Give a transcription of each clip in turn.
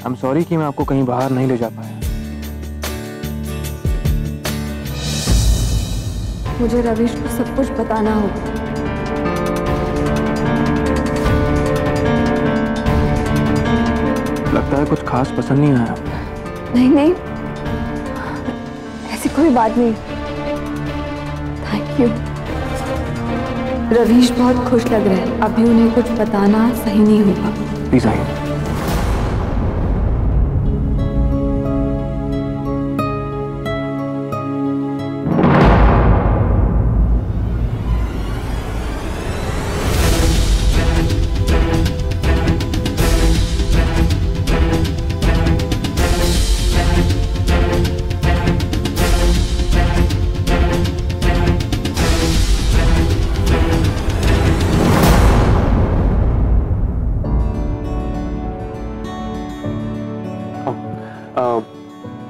I'm sorry कि मैं आपको कहीं बाहर नहीं ले जा पाया। मुझे रवीश को सब कुछ बताना होगा। लगता है कुछ खास पसंद नहीं आया। नहीं नहीं, ऐसी कोई बात नहीं। Thank you. रवीश बहुत खुश लग रहे हैं। अभी उन्हें कुछ बताना सही नहीं होगा। प्लीज आइए।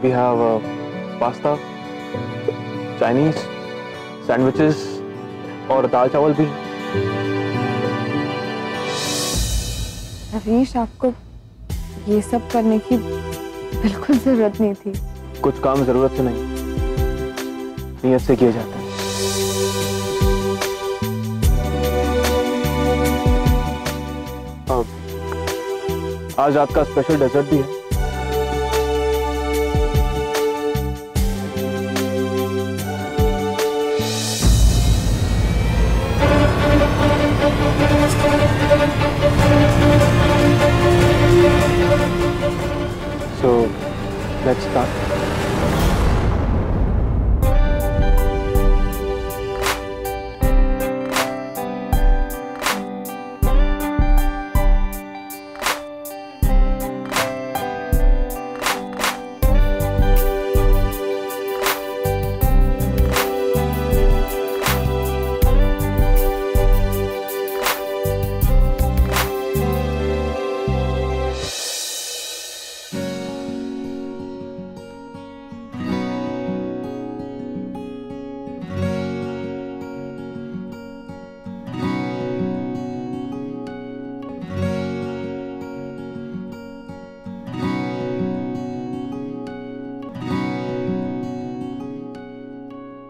We have pasta, Chinese, sandwiches और दाल चावल भी। रवीश, आपको ये सब करने की बिल्कुल जरूरत नहीं थी। कुछ काम जरूरत से नहीं, नियत से किए जाते हैं। आज रात का स्पेशल डेजर्ट भी है। So let's start.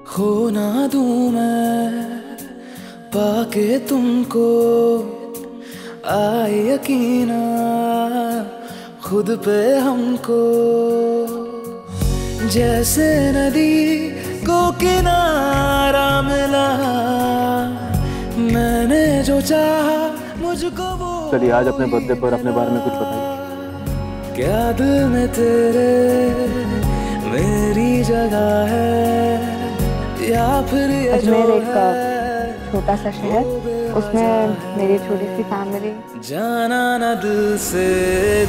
खो ना दूं मैं पाके तुमको, आए यकीना खुद पे हमको। जैसे नदी को किनारा मिला, मैंने जो चाहा मुझको वो। चलिए आज अपने बर्थडे पर अपने बारे में कुछ बताइए। क्या दिल में तेरे मेरी जगह है, या फिर अजमेर एक छोटा सा शहर, उसमें मेरी छोटी सी फैमिली। जाना ना दिल से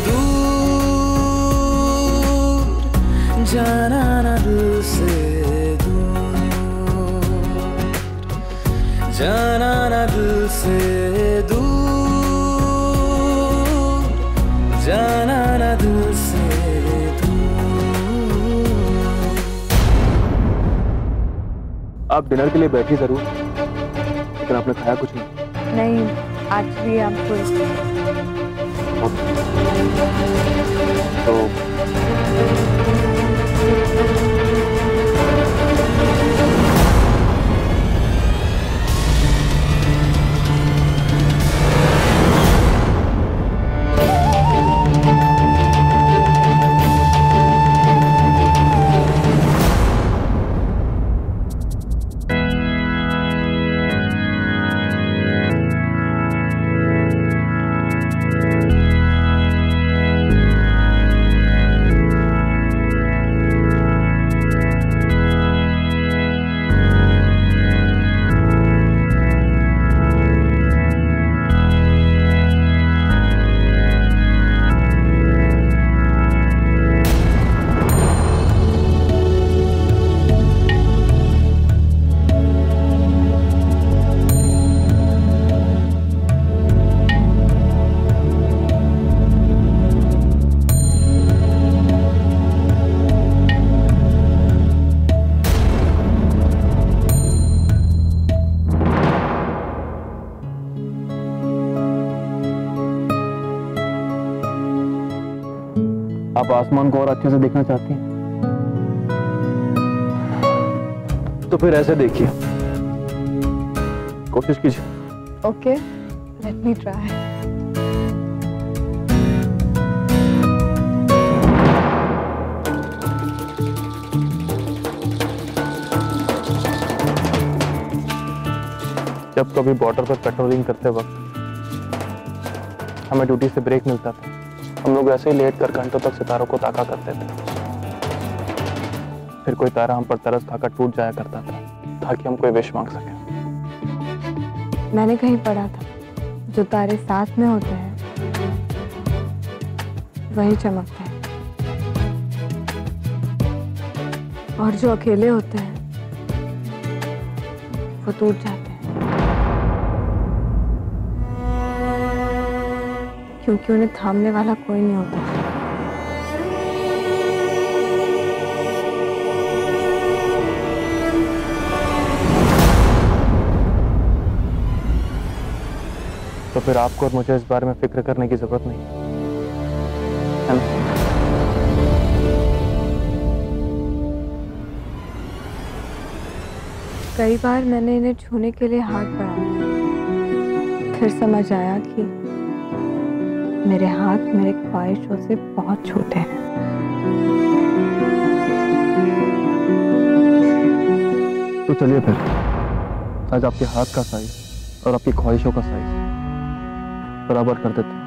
दूर, जाना ना दिल से दूर, जाना ना दिल से दूर, जाना ना दिल से आप डिनर के लिए बैठी जरूर, लेकिन आपने खाया कुछ नहीं। नहीं, एक्चुअली आपको तो आप आसमान को और अच्छे से देखना चाहती हैं तो फिर ऐसे देखिए, कोशिश कीजिए। Okay, let me try. जब कभी बॉर्डर पर पेट्रोलिंग करते वक्त हमें ड्यूटी से ब्रेक मिलता था, हम लोग ऐसे ही लेट कर घंटों तक सितारों को ताका करते थे। फिर कोई तारा हम पर तरस खाकर टूट जाया करता था ताकि हम कोई विश मांग सके। मैंने कहीं पढ़ा था, जो तारे साथ में होते हैं वही चमकते हैं, और जो अकेले होते हैं वो टूट जाते हैं, क्योंकि उन्हें थामने वाला कोई नहीं होता। तो फिर आपको और मुझे इस बारे में फिक्र करने की जरूरत नहीं है ना? कई बार मैंने इन्हें छूने के लिए हाथ बढ़ाया, फिर समझ आया कि मेरे हाथ मेरे ख्वाहिशों से बहुत छोटे हैं। तो चलिए फिर आज आपके हाथ का साइज और आपकी ख्वाहिशों का साइज बराबर कर देते हैं।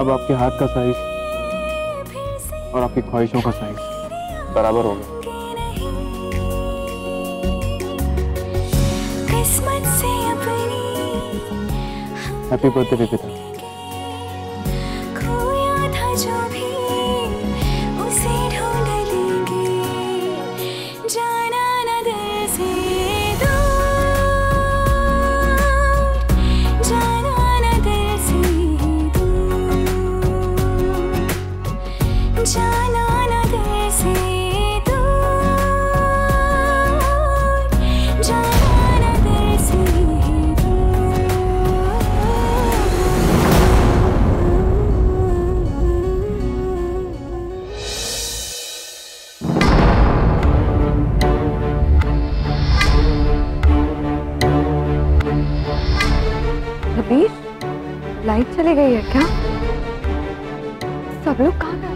अब आपके हाथ का साइज और आपकी ख्वाहिशों का साइज बराबर हो गया। Happy birthday baby. लाइट चली गई है क्या? सब लोग कहाँ गए?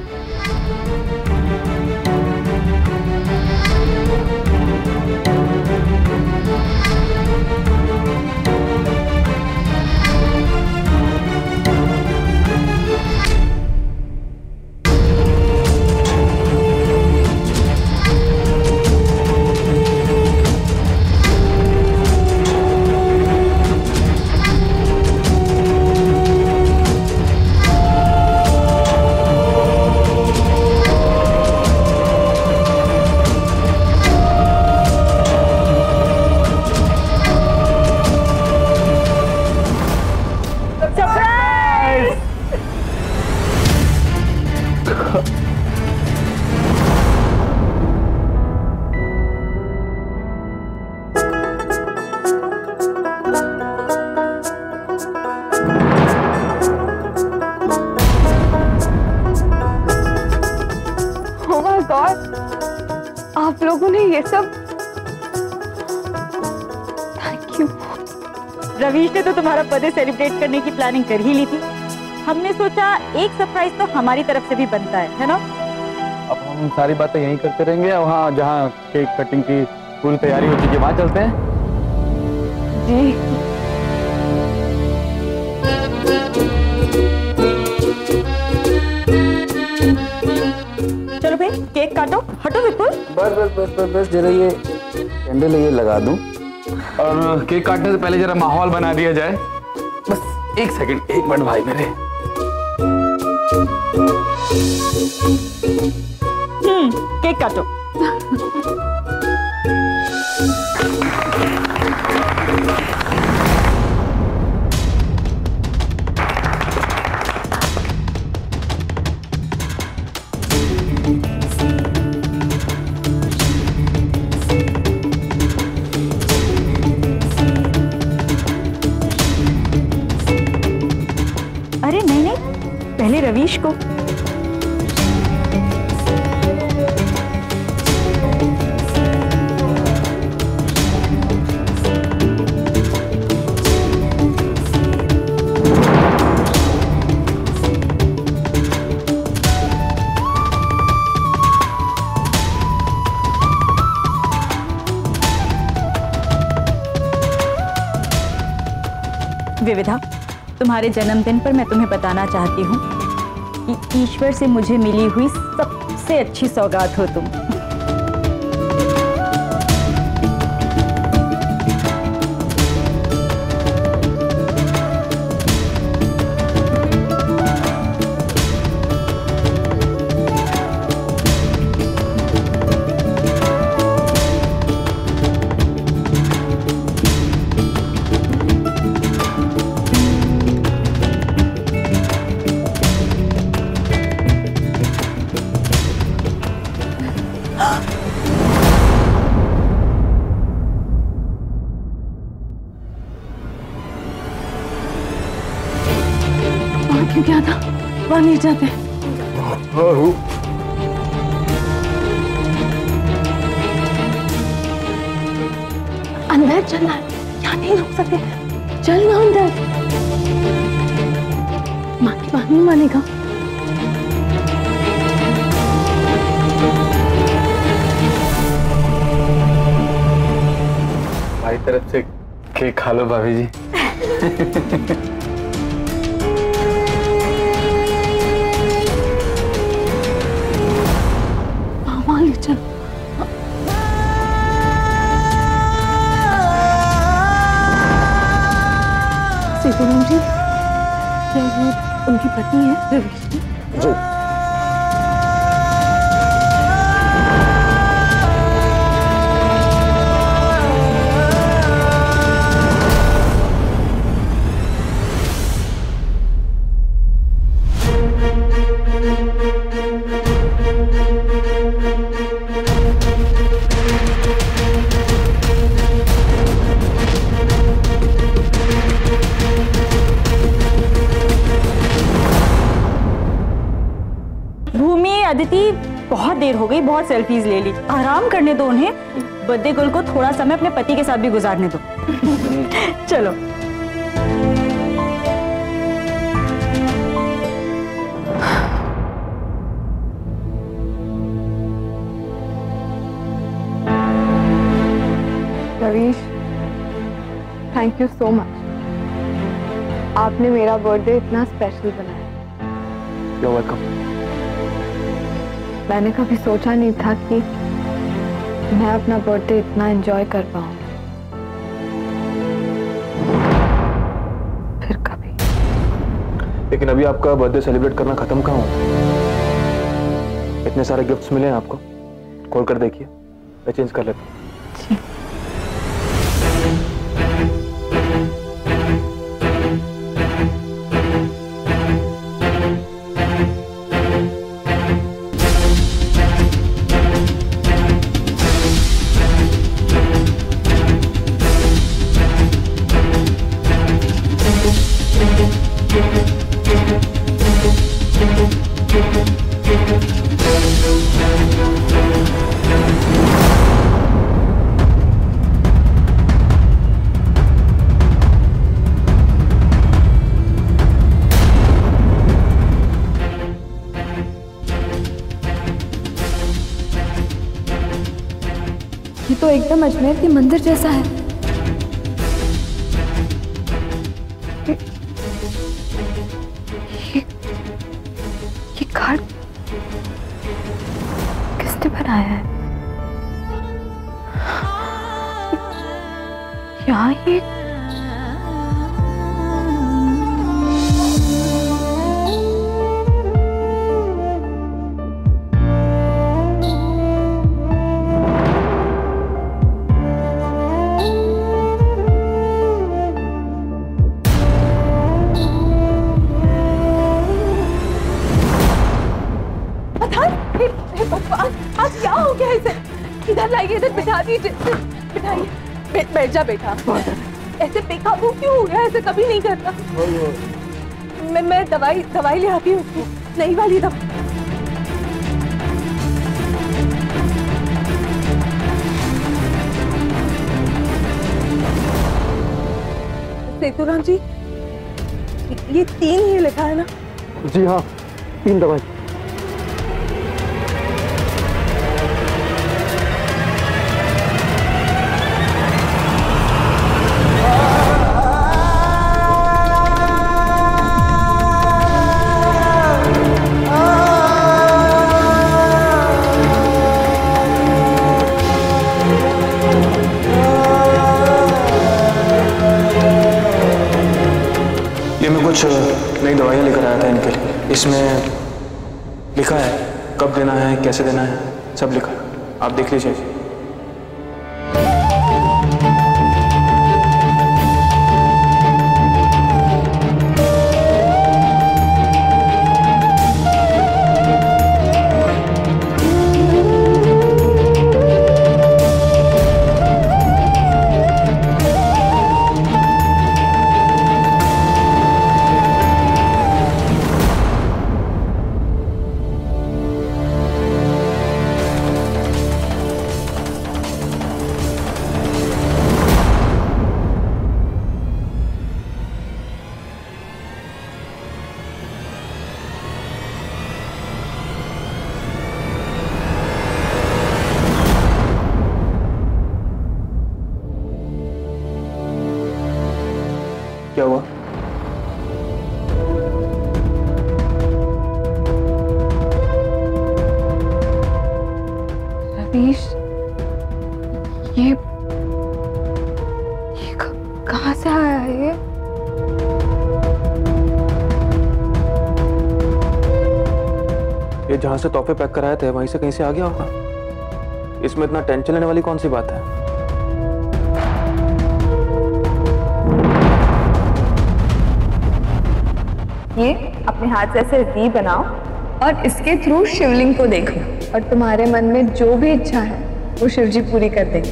ये सब। Thank you. रवीश ने तो तुम्हारा बर्थडे सेलिब्रेट करने की प्लानिंग कर ही ली थी। हमने सोचा एक सरप्राइज तो हमारी तरफ से भी बनता है ना? अब हम सारी बातें यहीं करते रहेंगे, वहाँ जहाँ केक कटिंग की पूरी तैयारी हो चुकी है वहाँ चलते हैं। जी। चलो भाई केक काटो। हटो विपुल। बस बस बस बस बस जरा ये कैंडल ये लगा दूं। और केक काटने से पहले जरा माहौल बना दिया जाए। बस एक सेकंड, एक मिनट भाई मेरे। केक काटो। अरे नहीं नहीं, पहले रवीश को। विविधा, तुम्हारे जन्मदिन पर मैं तुम्हें बताना चाहती हूँ कि ईश्वर से मुझे मिली हुई सबसे अच्छी सौगात हो तुम। क्यों क्या था? वहां नहीं जाते। अंदर चलना है, यहाँ नहीं रुक सकते। चल ना अंदर। माँ की बात नहीं मानेगा। भाई तरफ से केक खा लो भाभी जी। चल। सीताराम जी, क्या ये उनकी पत्नी है रवीश जी? जी। अदिति, बहुत देर हो गई, बहुत सेल्फीज ले ली। आराम करने दो उन्हें। बर्थडे गर्ल को थोड़ा समय अपने पति के साथ भी गुजारने दो। चलो। Ravish, thank you so much. आपने मेरा बर्थडे इतना स्पेशल बनाया। You're welcome। मैंने कभी सोचा नहीं था कि मैं अपना बर्थडे इतना एंजॉय कर पाऊँ। फिर कभी। लेकिन अभी आपका बर्थडे सेलिब्रेट करना खत्म कहाँ हो? इतने सारे गिफ्ट्स मिले हैं आपको, खोल कर देखिए। मैं चेंज कर लेता हूँ। एकदम अजमेर के मंदिर जैसा है। ये घाट किसने बनाया है? यहाँ ये इधर लाइए, इधर बिठा दीजिए, बिठाइए। बैठ जा बेटा। ऐसे बेकाबू क्यों हो गया? ऐसे कभी नहीं करता। मैं दवाई ले आती हूँ उसकी, नई वाली दवाई। सेतुराम जी, ये 3 ही लिखा है ना? जी हाँ, 3 दवाई। कुछ नई दवाइयाँ लेकर आया था इनके लिए। इसमें लिखा है कब देना है, कैसे देना है, सब लिखा है। आप देख लीजिए। क्या हुआ? रवीश, ये कहाँ से आया है ये? जहां से तोहफे पैक कराए थे वहीं से कहीं से आ गया होगा। इसमें इतना टेंशन लेने वाली कौन सी बात है? ये अपने हाथ से ऐसे वी बनाओ और इसके थ्रू शिवलिंग को देखो, और तुम्हारे मन में जो भी इच्छा है वो शिवजी पूरी कर देंगे।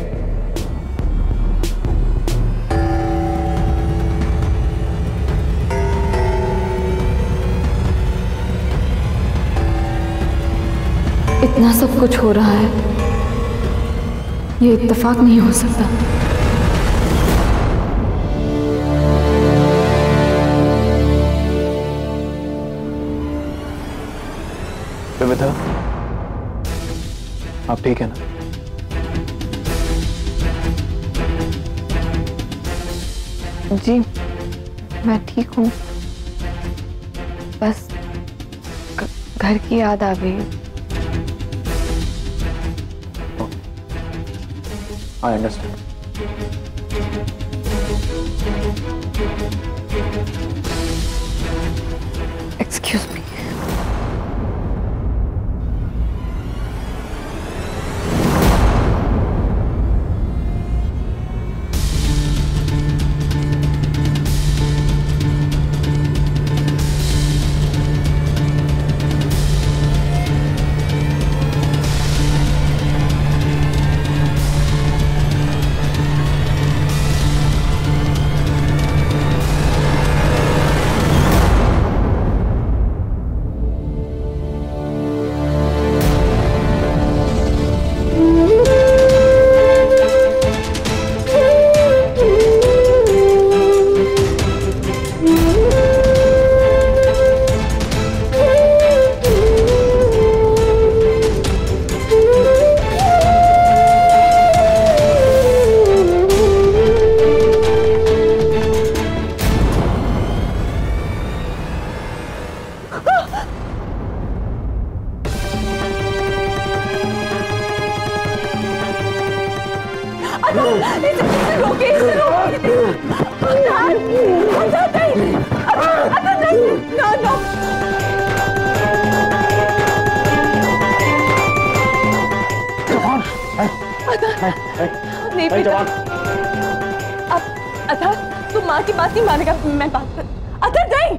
इतना सब कुछ हो रहा है, ये इत्तेफाक नहीं हो सकता। विविधा, आप ठीक है ना? जी मैं ठीक हूँ, बस घर की याद आ गई। I understand. Excuse me. इसे रोके, इसे रोके। अदर नहीं, अदर नहीं, नो नो। नहीं बेटा, अब अदर तू माँ की बात नहीं मानेगा, मैं बात कर। अदर नहीं।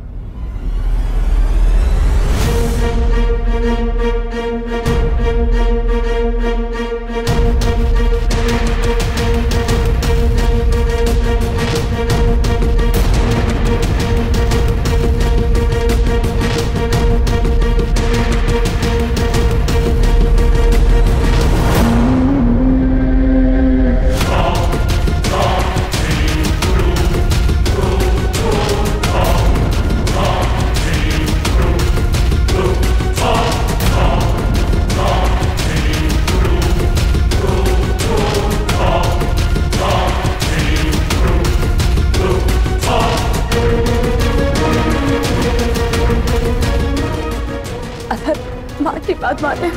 माँ की बात माने।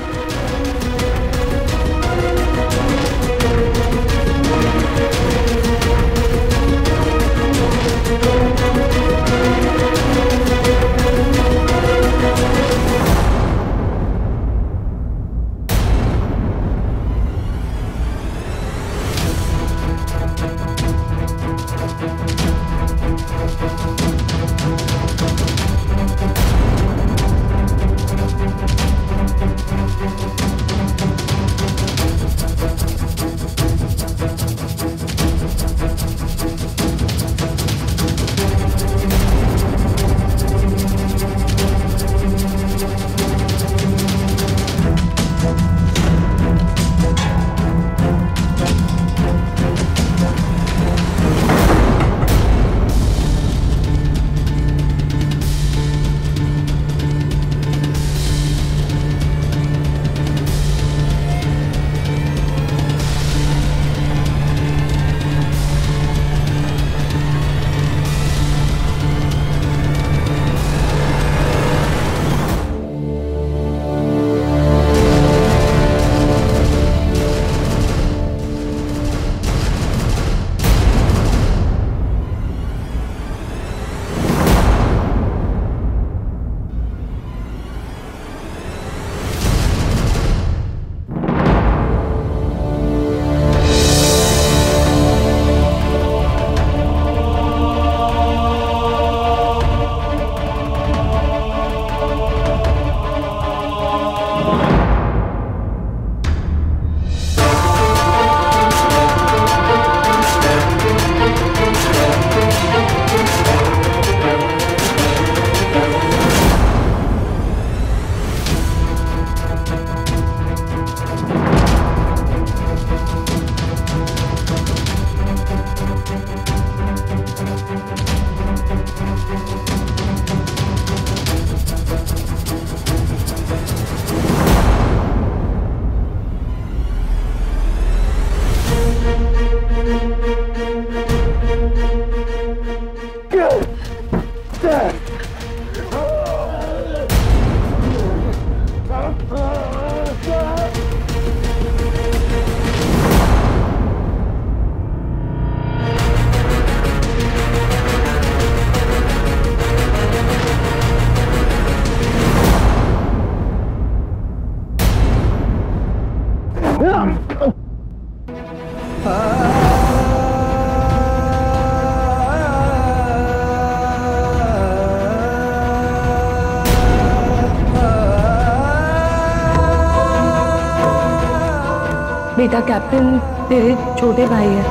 बेटा कैप्टन तेरे छोटे भाई है।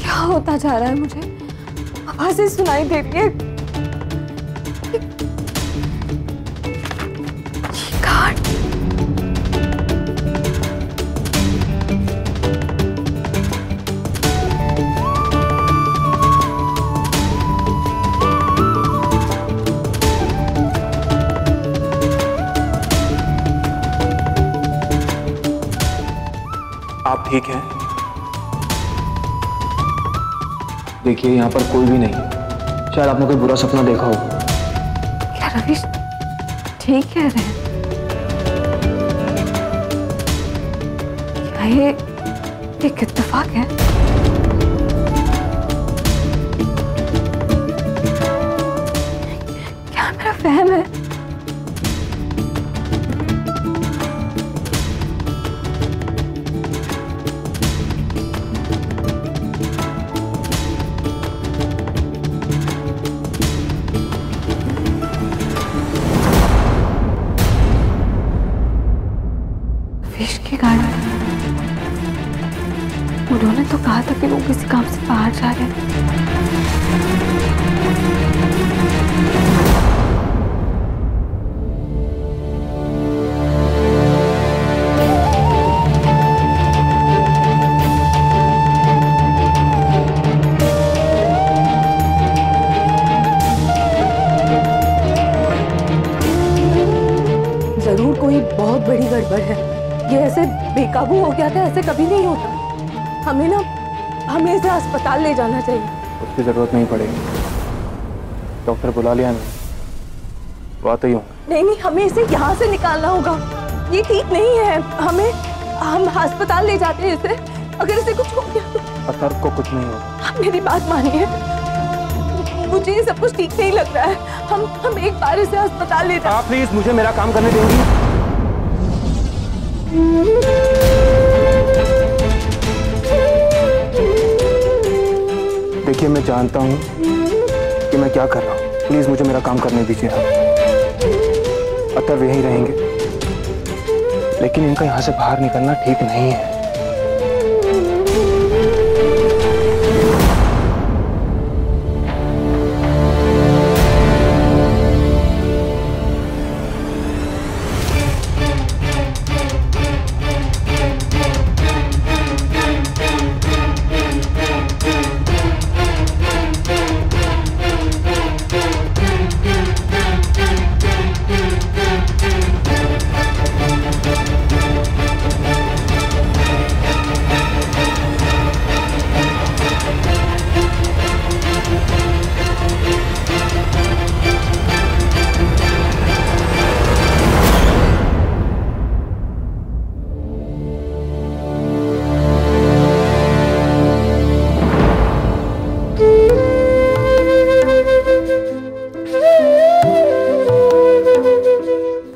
क्या होता जा रहा है, मुझे आवाजें सुनाई देती है। आप ठीक हैं? देखिए यहाँ पर कोई भी नहीं है, शायद आपने कोई बुरा सपना देखा हो। क्या रवीश ठीक कह रहे हैं? क्या ये एक इत्तेफाक है? क्या मेरा वहम है? रवीश की गाड़ी, उन्होंने तो कहा था कि वो किसी काम से बाहर जा रहे हैं। जरूर कोई बहुत बड़ी गड़बड़ है। ये ऐसे बेकाबू हो गया था, ऐसे कभी नहीं होता। हमें इसे अस्पताल ले जाना चाहिए। उसकी जरूरत नहीं पड़ेगी, डॉक्टर बुला लिया ना, वो आते ही होंगे। नहीं, हमें इसे यहाँ से निकालना होगा। ये ठीक नहीं है। हम अस्पताल ले जाते हैं इसे। अगर इसे कुछ हो गया तो अतर्फ को कुछ नहीं होगा। आप मेरी बात मानिए, मुझे ये सब कुछ ठीक नहीं लग रहा है। हम एक बार इसे अस्पताल ले जाते। आप प्लीज मुझे मेरा काम करने देंगी? देखिए मैं जानता हूँ कि मैं क्या कर रहा हूँ, प्लीज मुझे मेरा काम करने दीजिए। अतर्व यहीं रहेंगे, लेकिन इनका यहाँ से बाहर निकलना ठीक नहीं है।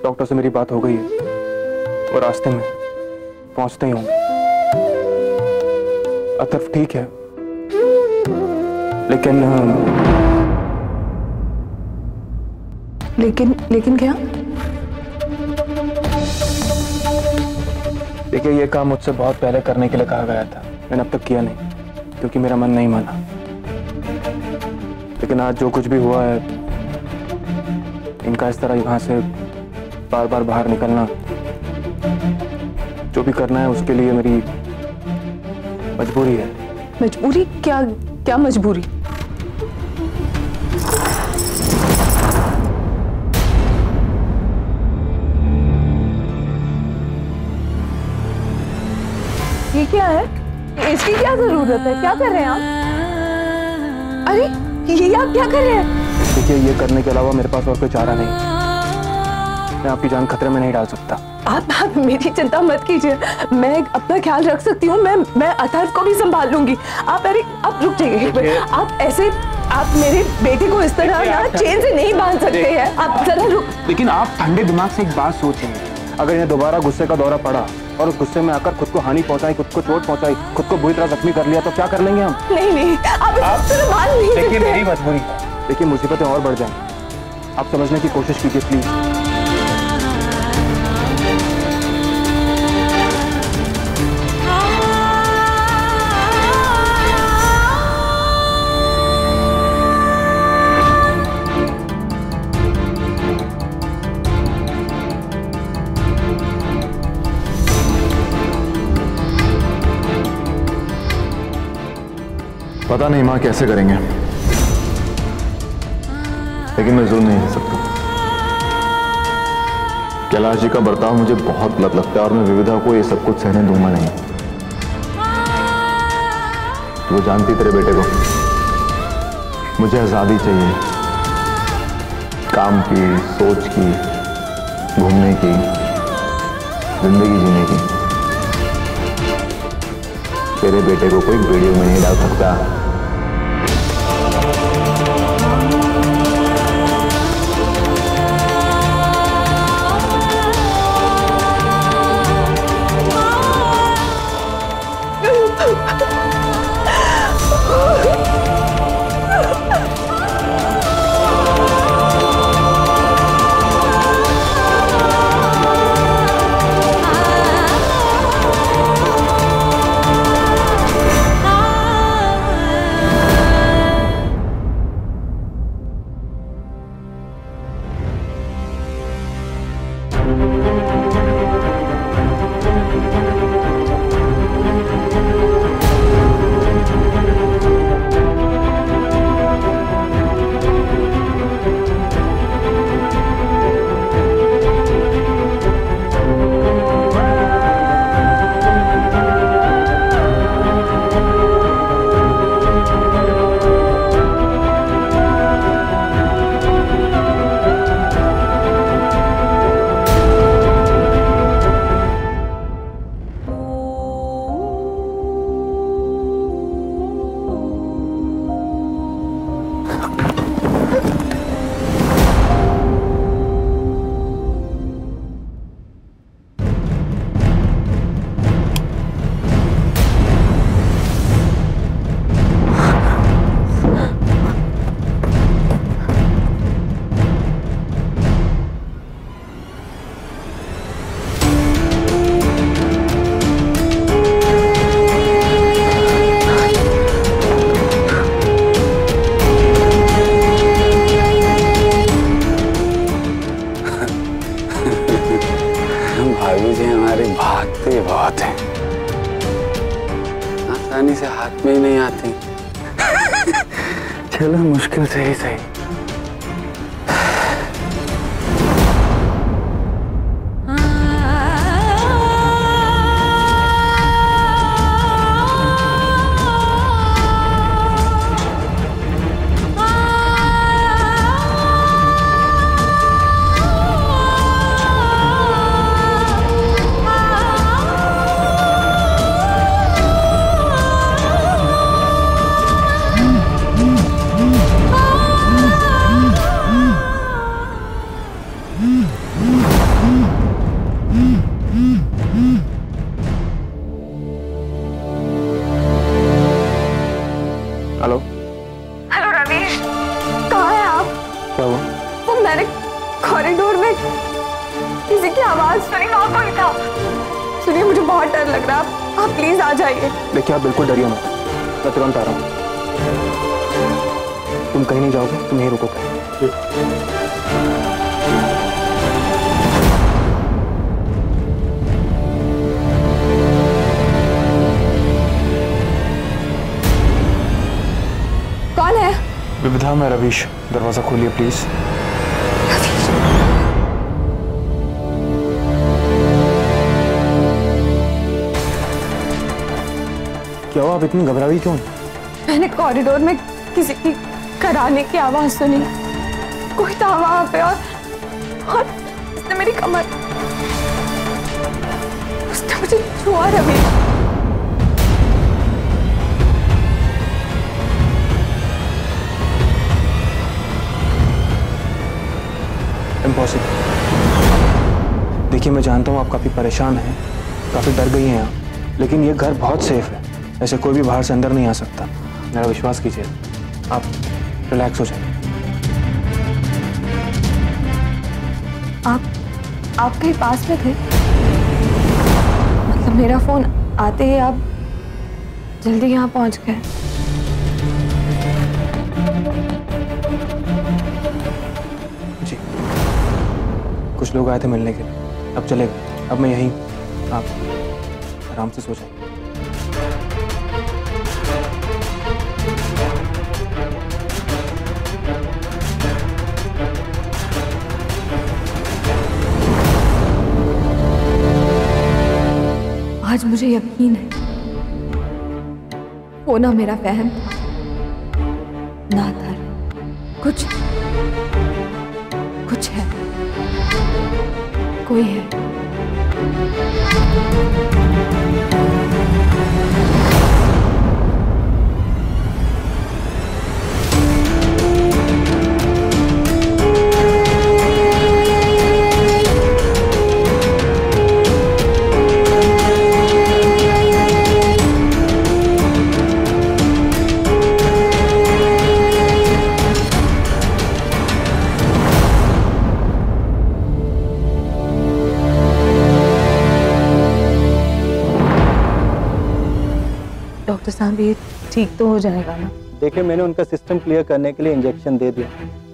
डॉक्टर से मेरी बात हो गई है, वो रास्ते में पहुंचते ही होंगे। अतर्फ ठीक है, लेकिन क्या? देखिए ये काम मुझसे बहुत पहले करने के लिए कहा गया था, मैंने अब तक किया नहीं क्योंकि मेरा मन नहीं माना। लेकिन आज जो कुछ भी हुआ है, इनका इस तरह यहाँ से बार बार बाहर निकलना, जो भी करना है उसके लिए मेरी मजबूरी है। मजबूरी? क्या मजबूरी? ये क्या है? इसकी क्या जरूरत है? क्या कर रहे हैं आप? अरे ये आप क्या कर रहे हैं? देखिए ये करने के अलावा मेरे पास और कोई चारा नहीं, मैं आपकी जान खतरे में नहीं डाल सकता। आप मेरी चिंता मत कीजिए, मैं अपना ख्याल रख सकती हूँ। मैं अतर्व को भी संभाल लूंगी। आप रुक जाइए। आप मेरे बेटे को इस तरह ना चेन से नहीं बांध सकते हैं। आप जरा रुक। लेकिन आप ठंडे दिमाग से एक बात सोचें, अगर इन्हें दोबारा गुस्से का दौरा पड़ा और उस गुस्से में आकर खुद को हानि पहुंचाई, खुद को चोट पहुंचाई, खुद को बुरी तरह जख्मी कर लिया तो क्या कर लेंगे हम? नहीं, आप इस तरह मान नहीं सकते। देखिए मेरी मजबूरी, देखिए मुसीबतें और बढ़ जाएंगी, आप समझने की कोशिश कीजिए प्लीज। पता नहीं माँ कैसे करेंगे, लेकिन मैं जुल्म नहीं दे सकता। कैलाश जी का बर्ताव मुझे बहुत गलत लगता है और मैं विविधा को ये सब कुछ सहने दूंगा नहीं। वो जानती तेरे बेटे को। मुझे आज़ादी चाहिए, काम की, सोच की, घूमने की, जिंदगी जीने की। तेरे बेटे को कोई वीडियो में नहीं डाल सकता। भाभी जी हमारे भागते बहुत हैं, आसानी से हाथ में ही नहीं आती। चलो मुश्किल से ही सही। हेलो हेलो रवीश, कहाँ हैं आप? क्या हुआ? वो मैंने कॉरिडोर में किसी की आवाज सुनी, वहाँ कोई था। सुनिए मुझे बहुत डर लग रहा है, आप प्लीज आ जाइए। देखिए आप बिल्कुल डरिए मत, मैं तुरंत आ रहा हूँ। तुम कहीं नहीं जाओगे, तुम यहीं रुकोगे। कौन है? विविधा, मैं रवीश। दरवाजा खोलिए प्लीज। क्या हुआ, आप इतनी घबराई क्यों? मैंने कॉरिडोर में किसी की कराने की आवाज सुनी, कोई था वहां पे और उसने मेरी कमर, उसने मुझे छुआ। रवीश इम्पॉसिबल। देखिए मैं जानता हूँ आप काफ़ी परेशान हैं, काफ़ी डर गई हैं आप, लेकिन ये घर बहुत सेफ है, ऐसे कोई भी बाहर से अंदर नहीं आ सकता। मेरा विश्वास कीजिए, आप रिलैक्स हो जाइए। आप कहीं पास में थे? मतलब मेरा फोन आते ही आप जल्दी यहाँ पहुँच गए? जी, कुछ लोग आए थे मिलने के लिए, अब चले गए। अब मैं यहीं, आप आराम से सो जाइए। आज मुझे यकीन है वो ना मेरा वहम था, ना धर्म, कुछ है, कोई है। डॉक्टर साहब ये ठीक तो हो जाएगा ना? देखिए, मैंने उनका सिस्टम क्लियर करने के लिए इंजेक्शन दे दिया,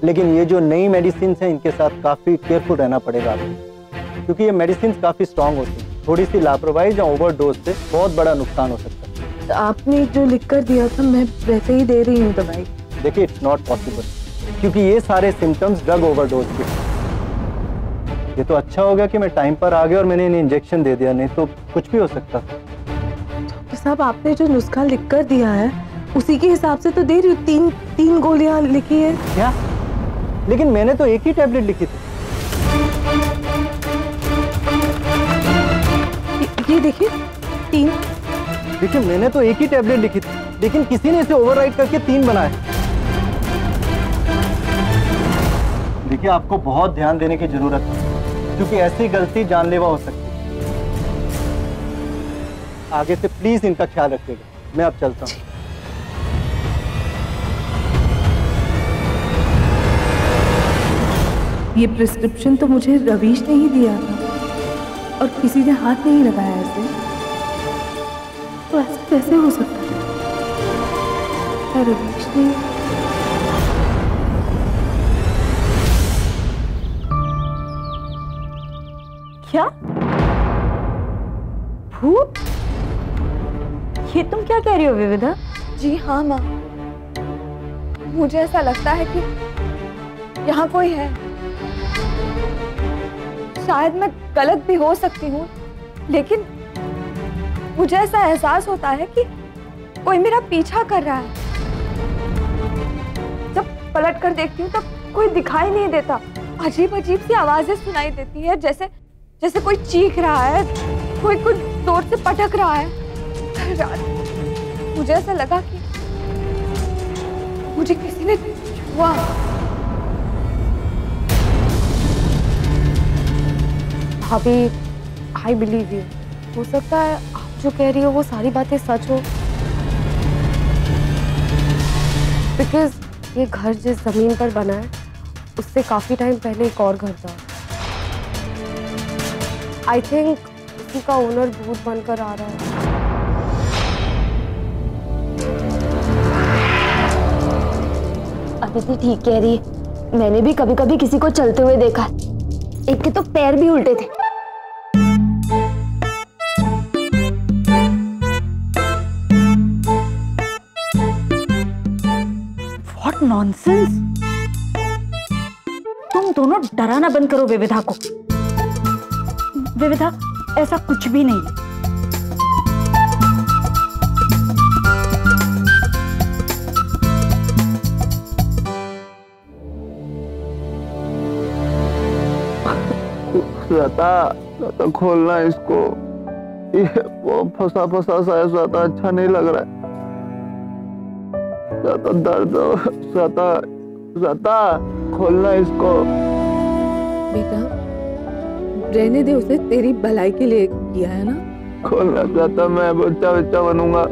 लेकिन ये जो नई मेडिसिन हैं इनके साथ काफ़ी केयरफुल रहना पड़ेगा आपको, क्योंकि ये मेडिसिन काफ़ी स्ट्रांग होती हैं। थोड़ी सी लापरवाही या ओवरडोज से बहुत बड़ा नुकसान हो सकता है। तो आपने जो लिख कर दिया था मैं वैसे ही दे रही हूँ दवाई। देखिए, इट्स नॉट पॉसिबल, क्योंकि ये सारे सिम्टम्स ड्रग ओवरडोज के। ये तो अच्छा हो गया कि मैं टाइम पर आ गया और मैंने इन्हें इंजेक्शन दे दिया, नहीं तो कुछ भी हो सकता था। डॉक्टर साहब, आपने जो नुस्खा लिख कर दिया है उसी के हिसाब से तो दे रही हूँ। तीन गोलियां लिखी है। क्या? लेकिन मैंने तो एक ही टैबलेट लिखी थी। ये देखिए, 3। देखिए, मैंने तो एक ही टैबलेट लिखी थी, लेकिन किसी ने इसे ओवरराइड करके 3 बनाए। देखिए, आपको बहुत ध्यान देने की जरूरत है, क्योंकि ऐसी गलती जानलेवा हो सकती है। आगे से प्लीज इनका ख्याल रखिएगा। मैं अब चलता हूँ। ये प्रिस्क्रिप्शन तो मुझे रवीश ने ही दिया था और किसी ने हाथ नहीं लगाया इसे, तो ऐसा कैसे हो सकता है? रवीश ने क्या? भूत? ये तुम क्या कह रही हो विविधा? जी हाँ माँ, मुझे ऐसा लगता है कि यहाँ कोई है। शायद मैं गलत भी हो सकती हूँ, लेकिन मुझे ऐसा एहसास होता है कि कोई मेरा पीछा कर रहा है। जब पलट कर देखती हूँ तब कोई दिखाई नहीं देता। अजीब अजीब सी आवाजें सुनाई देती है, जैसे कोई चीख रहा है, कोई कुछ जोर से पटक रहा है। मुझे ऐसा लगा कि मुझे किसी ने छुआ। भाभी, आई बिलीव यू। हो सकता है आप जो कह रही हो वो सारी बातें सच हो, बिकॉज ये घर जिस जमीन पर बना है उससे काफी टाइम पहले एक और घर था। आई थिंक उसी का ओनर भूत बनकर आ रहा है। अदिति ठीक कह रही है, मैंने भी कभी कभी किसी को चलते हुए देखा, एक के तो पैर भी उल्टे थे। What nonsense! तुम दोनों डराना बंद करो विविधा को। विविधा, ऐसा कुछ भी नहीं है। श्वेता, खोलना इसको। ये वो फंसा सा है श्वेता, अच्छा नहीं लग रहा है। श्वेता, दर्द हो। श्वेता, खोलना इसको। बेटा, रहने दे उसे, तेरी भलाई के लिए किया है ना। खोलना श्वेता, मैं बच्चा बनूंगा।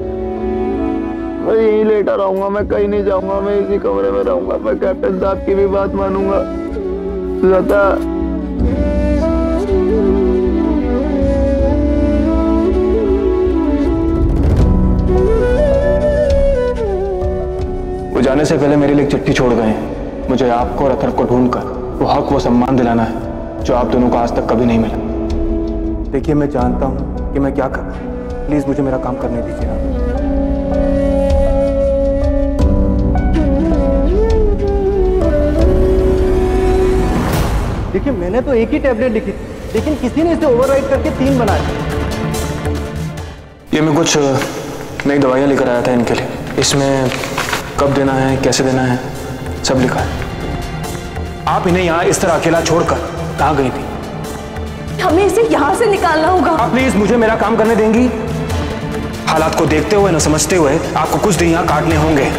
मैं यहीं लेटा रहूंगा, मैं कहीं नहीं जाऊंगा, मैं इसी कमरे में रहूंगा। मैं कैप्टन साहब की भी बात मानूंगा। श्वेता, जाने से पहले मेरे लिए एक चिट्ठी छोड़ गए हैं। मुझे आपको और अतर को ढूंढकर वो हक, वो सम्मान दिलाना है जो आप दोनों को आज तक कभी नहीं मिला। देखिए, मैं जानता हूं कि मैं क्या कर, प्लीज मुझे मेरा काम करने दीजिए आप। देखिए, मैंने तो एक ही टैबलेट लिखी थी, लेकिन किसी ने इसे ओवरराइड करके 3 बनाए। ये मैं कुछ नई दवाइयाँ लेकर आया था इनके लिए। इसमें कब देना है, कैसे देना है, सब लिखा है। आप इन्हें यहाँ इस तरह अकेला छोड़कर कहाँ गई थी? हमें इसे यहाँ से निकालना होगा। आप प्लीज मुझे मेरा काम करने देंगी? हालात को देखते हुए, न समझते हुए आपको कुछ दिन यहाँ काटने होंगे।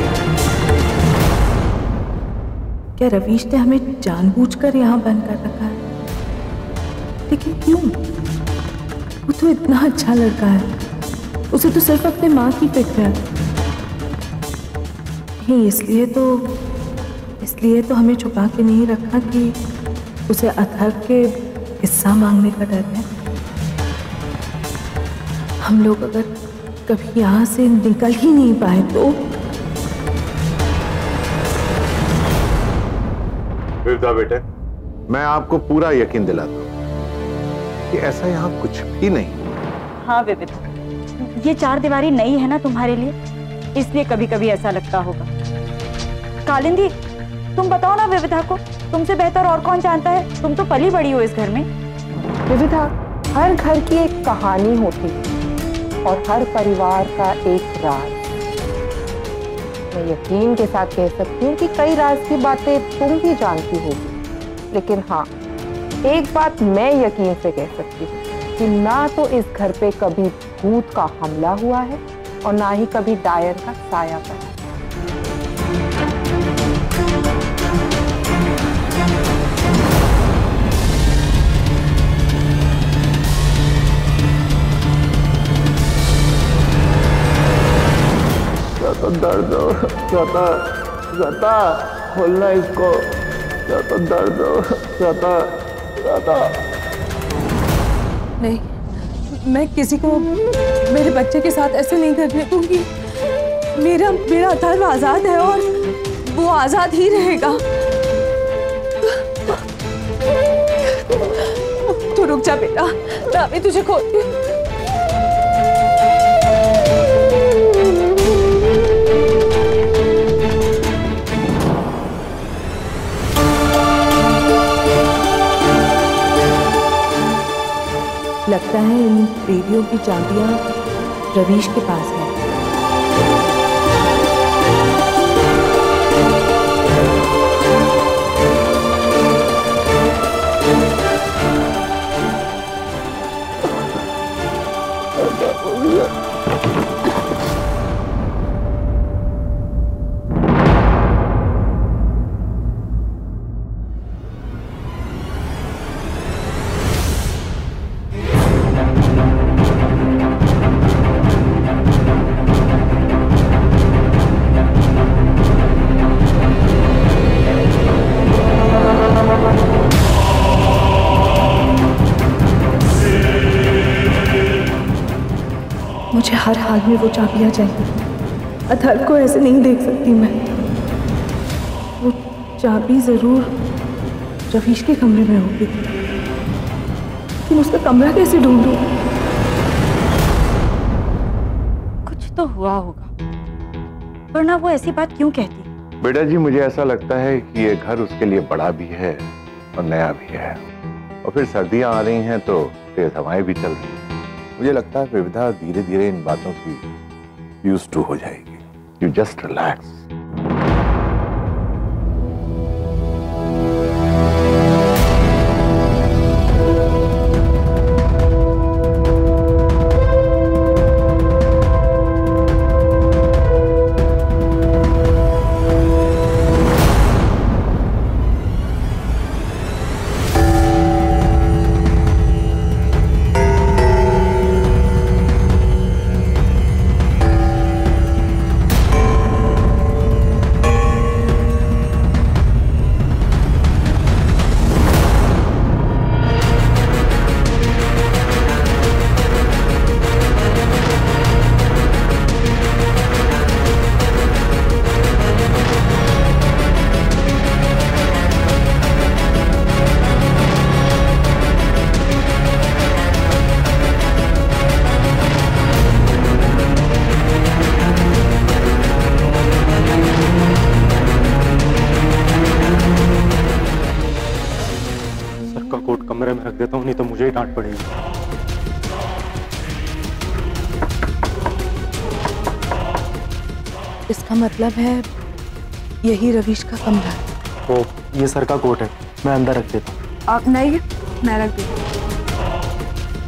क्या रवीश ने हमें जानबूझकर यहाँ बंद कर रखा है? लेकिन क्यों? वो तो इतना अच्छा लड़का है, उसे तो सिर्फ अपने माँ की फिक्र है। नहीं, इसलिए तो हमें छुपा के नहीं रखा कि उसे अथर्व के हिस्सा मांगने का डर है। हम लोग अगर कभी यहाँ से निकल ही नहीं पाए तो। विविधा बेटे, मैं आपको पूरा यकीन दिलाता हूँ कि ऐसा यहाँ कुछ भी नहीं। हाँ विविधा, ये चार दीवारी नई है ना तुम्हारे लिए, इसलिए कभी कभी ऐसा लगता होगा। कालिंदी, तुम बताओ ना विविधा को, तुमसे बेहतर और कौन जानता है? तुम तो पली बड़ी हो इस घर में। विविधा, हर घर की एक कहानी होती है और हर परिवार का एक राज। मैं यकीन के साथ कह सकती हूँ कि कई राज की बातें तुम भी जानती होगी, लेकिन हाँ, एक बात मैं यकीन से कह सकती हूँ कि ना तो इस घर पे कभी भूत का हमला हुआ है और ना ही कभी डायन का साया पड़ा। तो दर्द हो जाता, जाता खोलना इसको, जाता दर्द हो जाता, जाता। नहीं, मैं किसी को मेरे बच्चे के साथ ऐसे नहीं करने दूंगी। मेरा अथर्व आजाद है और वो आजाद ही रहेगा। तू रुक जा बेटा, मैं अभी तुझे खोलती हूँ। लगता है इन रेडियो की चाबियां रवीश के पास है। मुझे हर हाल में वो चाबियां चाहिए। अथर्व को ऐसे नहीं देख सकती मैं। वो चाबी जरूर रवीश के कमरे में होगी, लेकिन उसका कमरा कैसे ढूंढूं? कुछ तो हुआ होगा, वरना वो ऐसी बात क्यों कहती? बेटा जी, मुझे ऐसा लगता है कि ये घर उसके लिए बड़ा भी है और नया भी है, और फिर सर्दियां आ रही हैं तो तेज हवाएं भी चल रही हैं। मुझे लगता है विविधा धीरे धीरे इन बातों की यूज्ड टू हो जाएगी। You just relax. कमरे में रख देता हूँ, नहीं तो मुझे ही डांट पड़ेगी। इसका मतलब है यही रवीश का कमरा है। तो ये सर का कोट है, मैं अंदर रख देता हूँ। आप नहीं, मैं रख देती हूँ।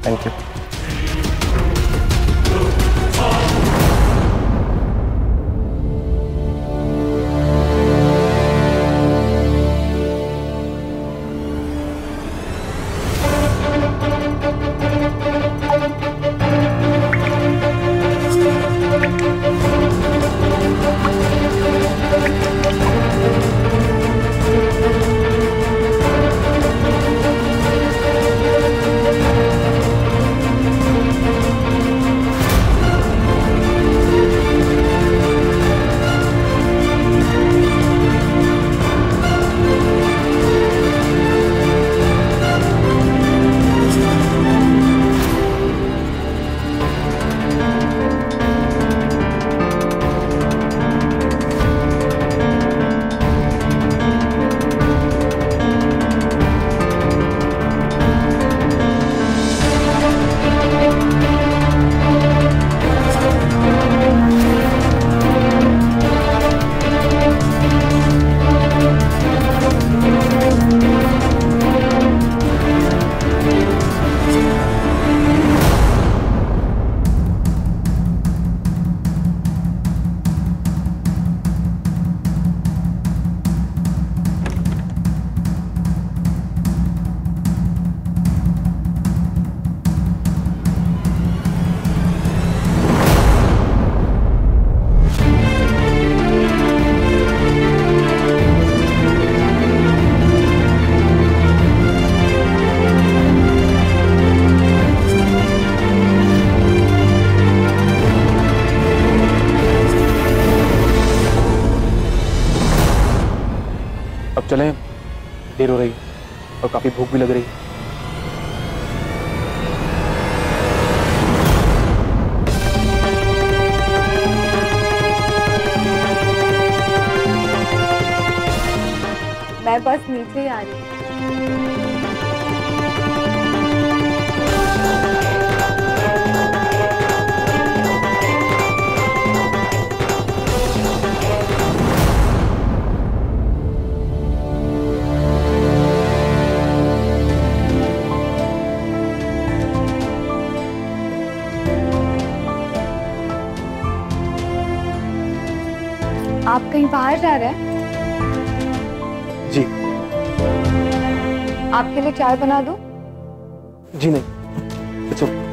Thank you. अब चलें, देर हो रही है और काफी भूख भी लग रही है। मैं बस नीचे ही आ रही हूँ। आप कहीं बाहर जा रहे हैं? जी। आपके लिए चाय बना दूं? जी नहीं, इट्स ओके।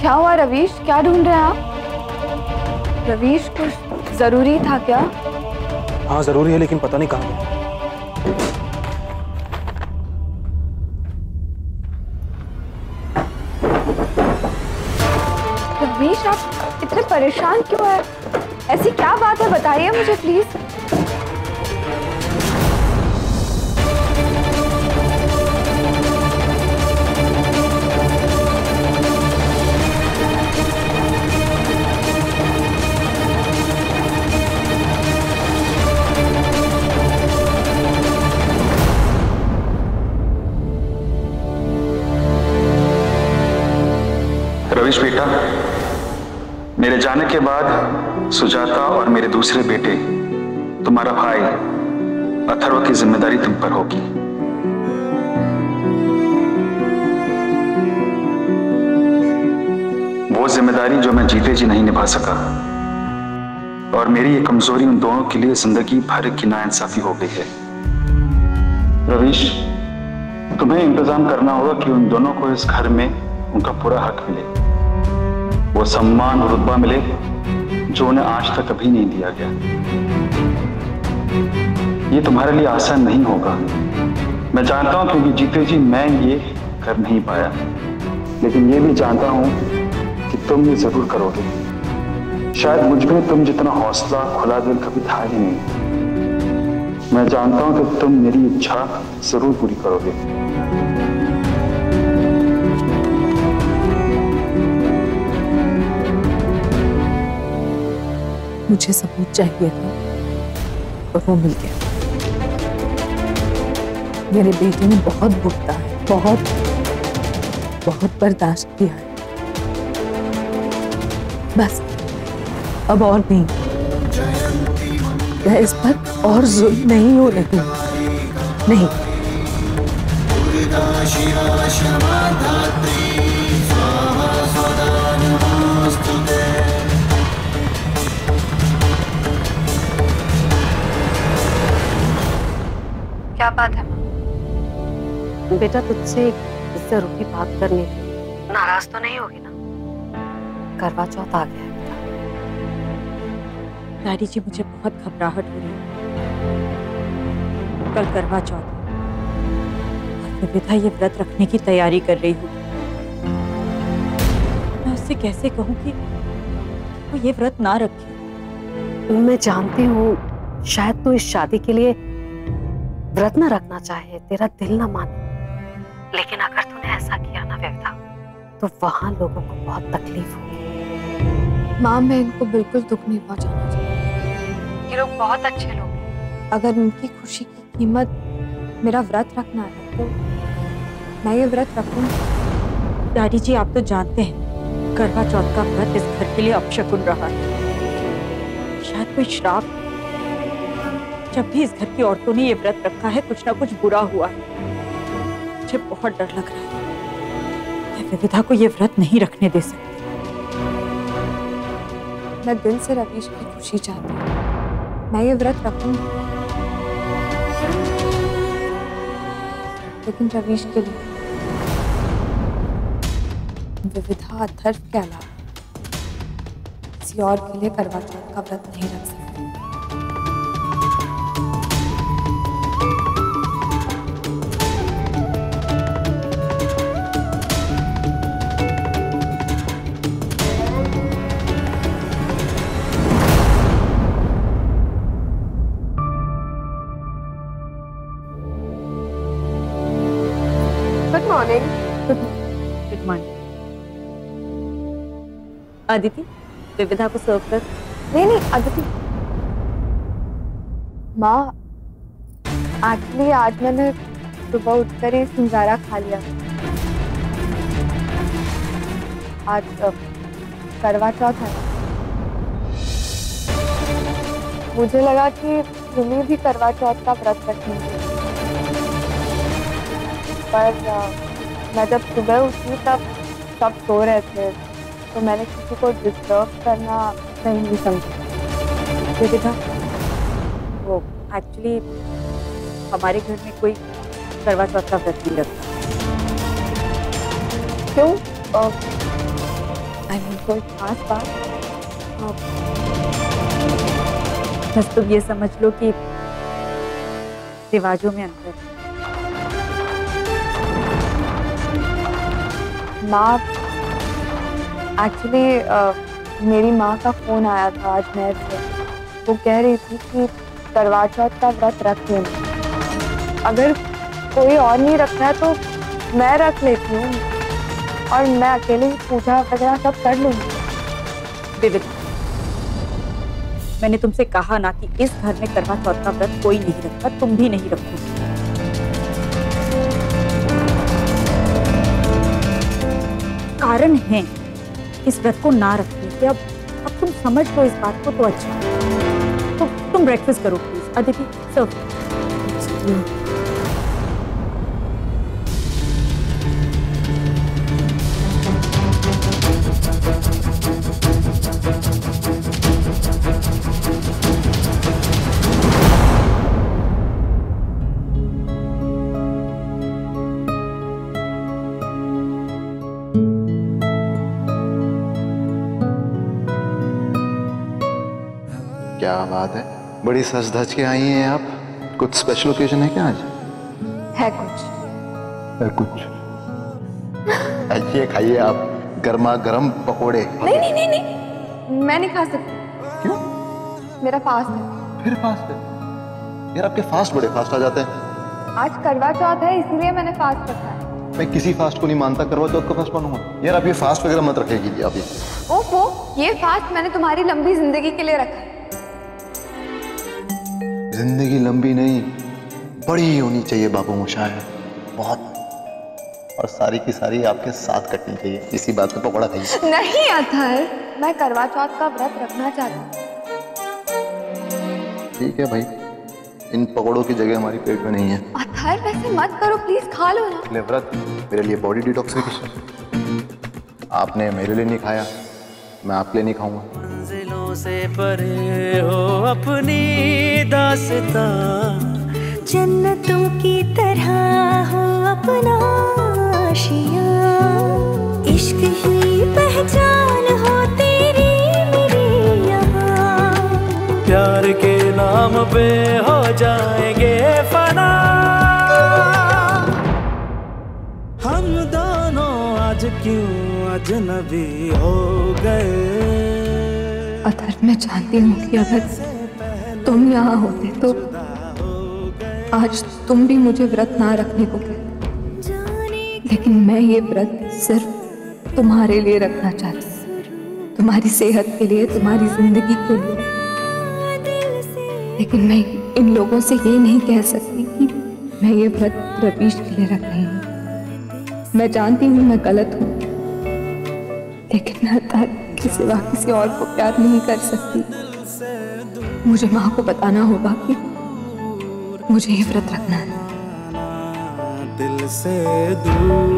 क्या हुआ रवीश, क्या ढूंढ रहे हैं आप? रवीश, कुछ जरूरी था क्या? हाँ जरूरी है, लेकिन पता नहीं कहाँ है। रवीश, आप इतने परेशान क्यों हैं? ऐसी क्या बात है, बताइए मुझे प्लीज। रवीश बेटा, मेरे जाने के बाद सुजाता और मेरे दूसरे बेटे, तुम्हारा भाई अथर्व की जिम्मेदारी तुम पर होगी। वो जिम्मेदारी जो मैं जीते जी नहीं निभा सका, और मेरी ये कमजोरी उन दोनों के लिए जिंदगी भर की नाइंसाफी हो गई है। रवीश, तुम्हें इंतजाम करना होगा कि उन दोनों को इस घर में उनका पूरा हक मिले, वो सम्मान और रुतबा मिले जो उन्हें आज तक कभी नहीं दिया गया। ये तुम्हारे लिए आसान नहीं होगा, मैं जानता हूं, क्योंकि जीते जी मैं ये कर नहीं पाया, लेकिन ये भी जानता हूं कि तुम ये जरूर करोगे। शायद मुझ में तुम जितना हौसला, खुला दिल कभी था ही नहीं। मैं जानता हूं कि तुम मेरी इच्छा जरूर पूरी करोगे। मुझे सबूत चाहिए था और वो मिल गया। मेरे बेटे ने बहुत भुगता है, बहुत बर्दाश्त किया है। बस अब और नहीं, मैं इस पर और जुल्म नहीं होने दूंगी, नहीं। क्या बात है बेटा? तुझसे एक जरूरी बात करनी थी। नाराज तो नहीं होगी ना? करवा चौथ आ गया है बेटा। डैडी जी, मुझे बहुत घबराहट हो रही है। कल करवा चौथ और विविधा ये व्रत रखने की तैयारी कर रही हूँ। मैं उससे कैसे कहूँ कि वो ये व्रत ना रखे? मैं जानती हूँ शायद तू इस शादी के लिए व्रत ना रखना चाहे, तेरा दिल ना माने, लेकिन अगर तूने ऐसा किया ना विविधा, तो वहां लोगों को बहुत तकलीफ होगी। माँ, मैं इनको बिल्कुल दुख नहीं पहुंचाना चाहती। ये लोग बहुत अच्छे लोग हैं। अगर उनकी खुशी की कीमत मेरा व्रत रखना है तो मैं ये व्रत रखूंगी। डैडी जी, आप तो जानते हैं करवा चौथ का व्रत इस घर के लिए अपशकुन रहा है, शायद कोई श्राप। जब भी इस घर की औरतों ने ये व्रत रखा है, कुछ ना कुछ बुरा हुआ है। मुझे बहुत डर लग रहा है। मैं विविधा को ये व्रत नहीं रखने दे सकती। मैं दिल से रवीश की खुशी चाहती हूँ। मैं ये व्रत रखूंगी, लेकिन रवीश के लिए। विविधा अथर्व के अलावा किसी और के लिए करवा चौथ का व्रत नहीं रख सकती। Good morning. अदिति, विविधा को सर्व कर। नहीं अदिति। माँ, एक्चुअली आज मैंने सुबह उठकर ही सिंगारा खा लिया। आज करवा चौथ है। मुझे लगा कि तुम्हें भी करवा चौथ का व्रत रखेंगे, पर मैं जब सुबह उठी तब सब सो रहे थे, तो मैंने किसी को डिस्टर्ब करना सही नहीं समझा। विविधा, वो एक्चुअली हमारे घर में कोई करवा चौथ का व्रत नहीं रखता। क्यों? आई मीन कोई खास बात? बस तुम ये समझ लो कि रिवाजों में अंतर है। माँ, एक्चुअली मेरी माँ का फोन आया था आज मेरे से। वो कह रही थी कि करवा चौथ का व्रत रख लेना। अगर कोई और नहीं रखना है तो मैं रख लेती हूँ, और मैं अकेले पूजा वगैरह सब कर लूँगी। विविधा, मैंने तुमसे कहा ना कि इस घर में करवा चौथ का व्रत कोई नहीं रखता, तुम भी नहीं रखोगे। कारण है इस व्रत को ना रखने के। अब तुम समझ लो इस बात को तो अच्छा। तो तुम ब्रेकफास्ट करो प्लीज। अदिति, सर्व। क्या बात है, बड़ी सज धज के आई हैं आप। कुछ स्पेशल ओकेजन है क्या आज? है कुछ। आइए खाइए आप, गर्मा गर्म पकोड़े। नहीं, मैं नहीं खा सकती। क्यों? मेरा फास्ट है। फिर फास्ट है? यार आपके फास्ट बड़े फास्ट आ जाते हैं। आज करवा चौथ है, इसीलिए मैंने फास्ट रखा है। मैं किसी फास्ट को नहीं मानता, करवा चौथ का फास्ट मानूंगा। यार आप ये फास्ट वगैरह मत रखेगी आप ये। ओफो, ये फास्ट मैंने तुम्हारी लंबी जिंदगी के लिए रखा है। जिंदगी लंबी नहीं बड़ी होनी चाहिए बाबू मोशाय, बहुत, और सारी की सारी आपके साथ कटनी चाहिए। इसी बात पे पकौड़ा खाइए। नहीं अथर, मैं करवा चौथ का व्रत रखना चाहती हूँ। ठीक है भाई, इन पकौड़ों की जगह हमारी पेट में नहीं है। अथर वैसे मत करो प्लीज, खा लो ना। ले व्रत मेरे लिए बॉडी डिटॉक्सिफिकेशन। आपने मेरे लिए नहीं खाया, मैं आपके लिए नहीं खाऊंगा। मंजिलों से परे हो अपनी दास्तां, जन्नतों की तरह हो अपना आशियां, इश्क ही पहचान हो तेरी मेरी यहाँ, प्यार के नाम पे हो जाएंगे फना हम दोनों, आज क्यों अजनबी हो गए। अथर मैं जानती हूँ कि अगर तुम यहाँ होते तो आज तुम भी मुझे व्रत ना रखने को कहते, लेकिन मैं ये व्रत सिर्फ तुम्हारे लिए रखना चाहती हूँ, तुम्हारी सेहत के लिए, तुम्हारी जिंदगी के लिए। लेकिन मैं इन लोगों से ये नहीं कह सकती कि मैं ये व्रत रवीश के लिए रख रही हूँ। मैं जानती हूँ मैं गलत हूँ, लेकिन मैं अथर के सिवा किसी और को प्यार नहीं कर सकती। मुझे माँ को बताना होगा कि मुझे ये व्रत रखना है। दिल से दूर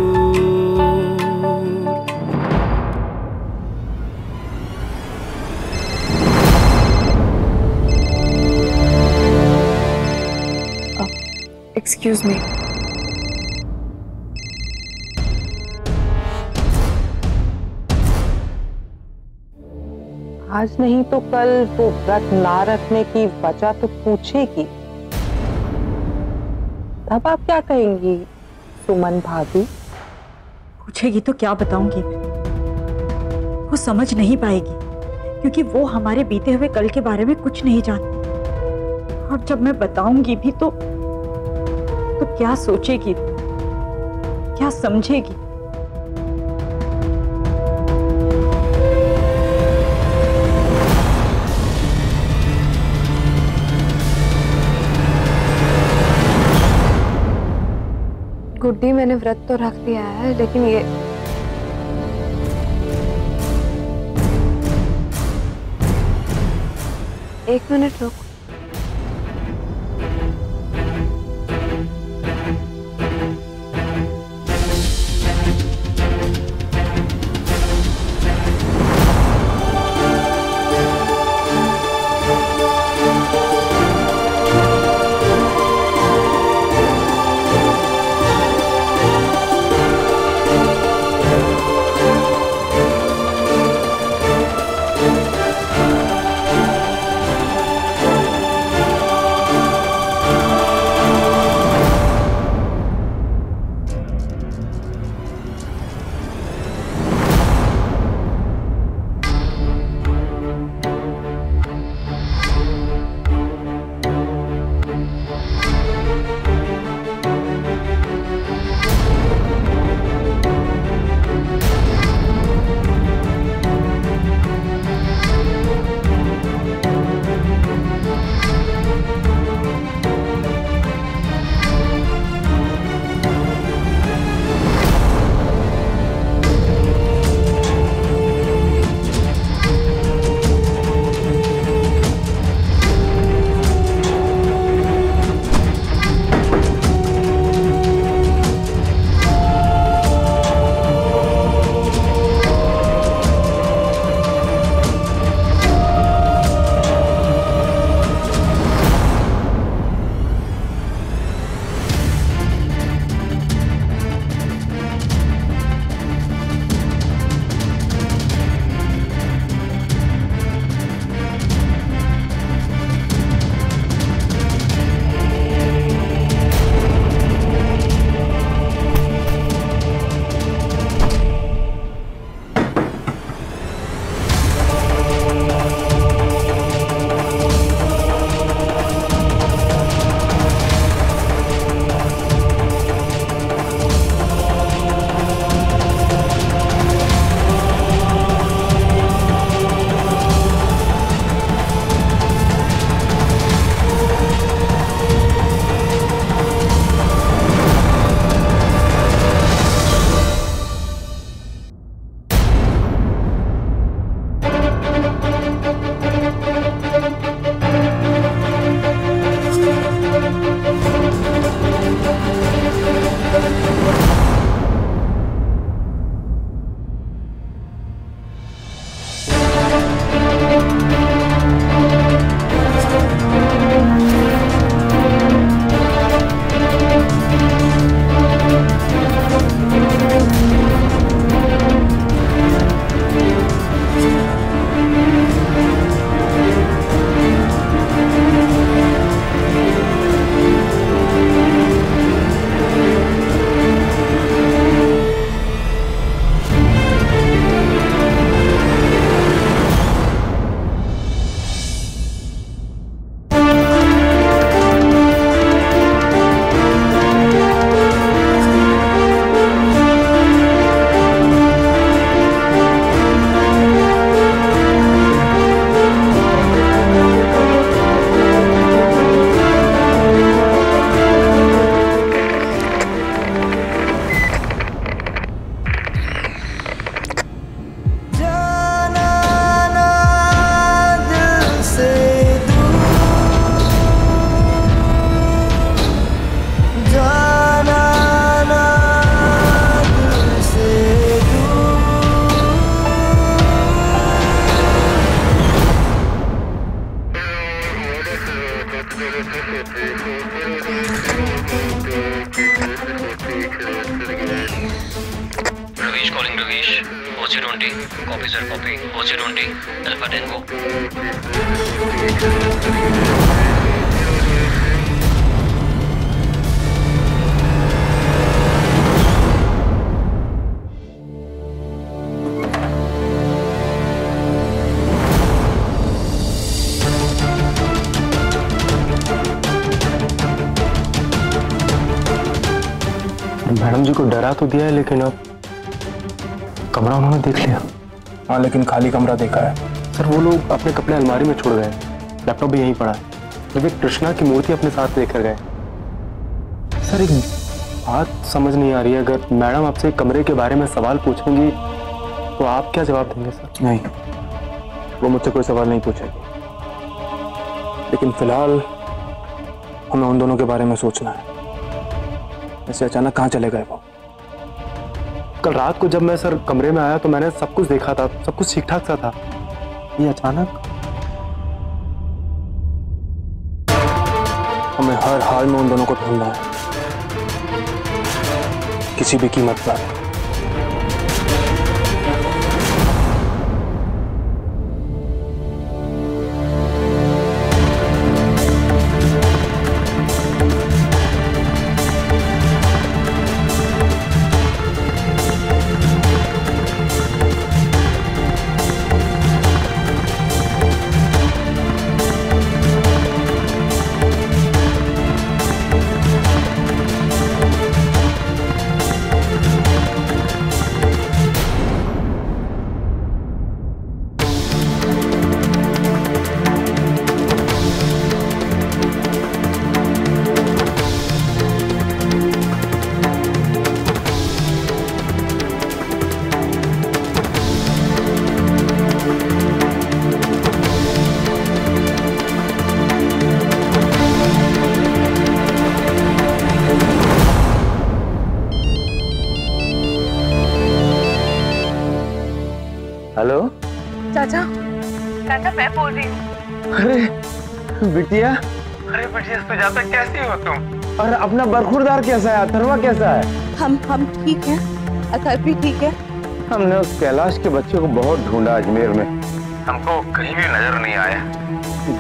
एक्सक्यूज मी। आज नहीं तो कल वो व्रत ना रखने की वजह तो पूछेगी, तब आप क्या कहेंगी सुमन भाभी? पूछेगी तो क्या बताऊंगी मैं, वो समझ नहीं पाएगी क्योंकि वो हमारे बीते हुए कल के बारे में कुछ नहीं जानती। और जब मैं बताऊंगी भी तो क्या सोचेगी, क्या समझेगी। गुड्डी मैंने व्रत तो रख लिया है, लेकिन ये एक मिनट रुक। Ravish calling Ravish. OC20. Copy sir, copy. OC20. Alpha Tango. Madam ji को डरा तो दिया है, लेकिन अब कमरा उन्होंने देख लिया। हाँ, लेकिन खाली कमरा देखा है। सर, वो लोग अपने कपड़े अलमारी में छोड़ गए, लैपटॉप भी यहीं पड़ा है। जब एक कृष्णा की मूर्ति अपने साथ लेकर गए। सर, एक बात समझ नहीं आ रही है, अगर मैडम आपसे कमरे के बारे में सवाल पूछेंगी तो आप क्या जवाब देंगे सर? नहीं, वो मुझसे कोई सवाल नहीं पूछेगी, लेकिन फिलहाल हमें उन दोनों के बारे में सोचना है। ऐसे अचानक कहाँ चले गए वो? कल रात को जब मैं सर कमरे में आया तो मैंने सब कुछ देखा था, सब कुछ ठीक ठाक सा था। ये अचानक हमें हर हाल में उन दोनों को ढूंढना है, किसी भी कीमत पर। हेलो चाचा, चाचा मैं बोल रही हूँ। अरे बिटिया, अरे बिटिया सुजाता कैसी हो तुम? और अपना बरखुरदार कैसा है? अथर्वा कैसा है? हम ठीक हैं, अथर्व भी ठीक है। हमने उस कैलाश के बच्चे को बहुत ढूंढा अजमेर में, हमको कहीं भी नजर नहीं आया।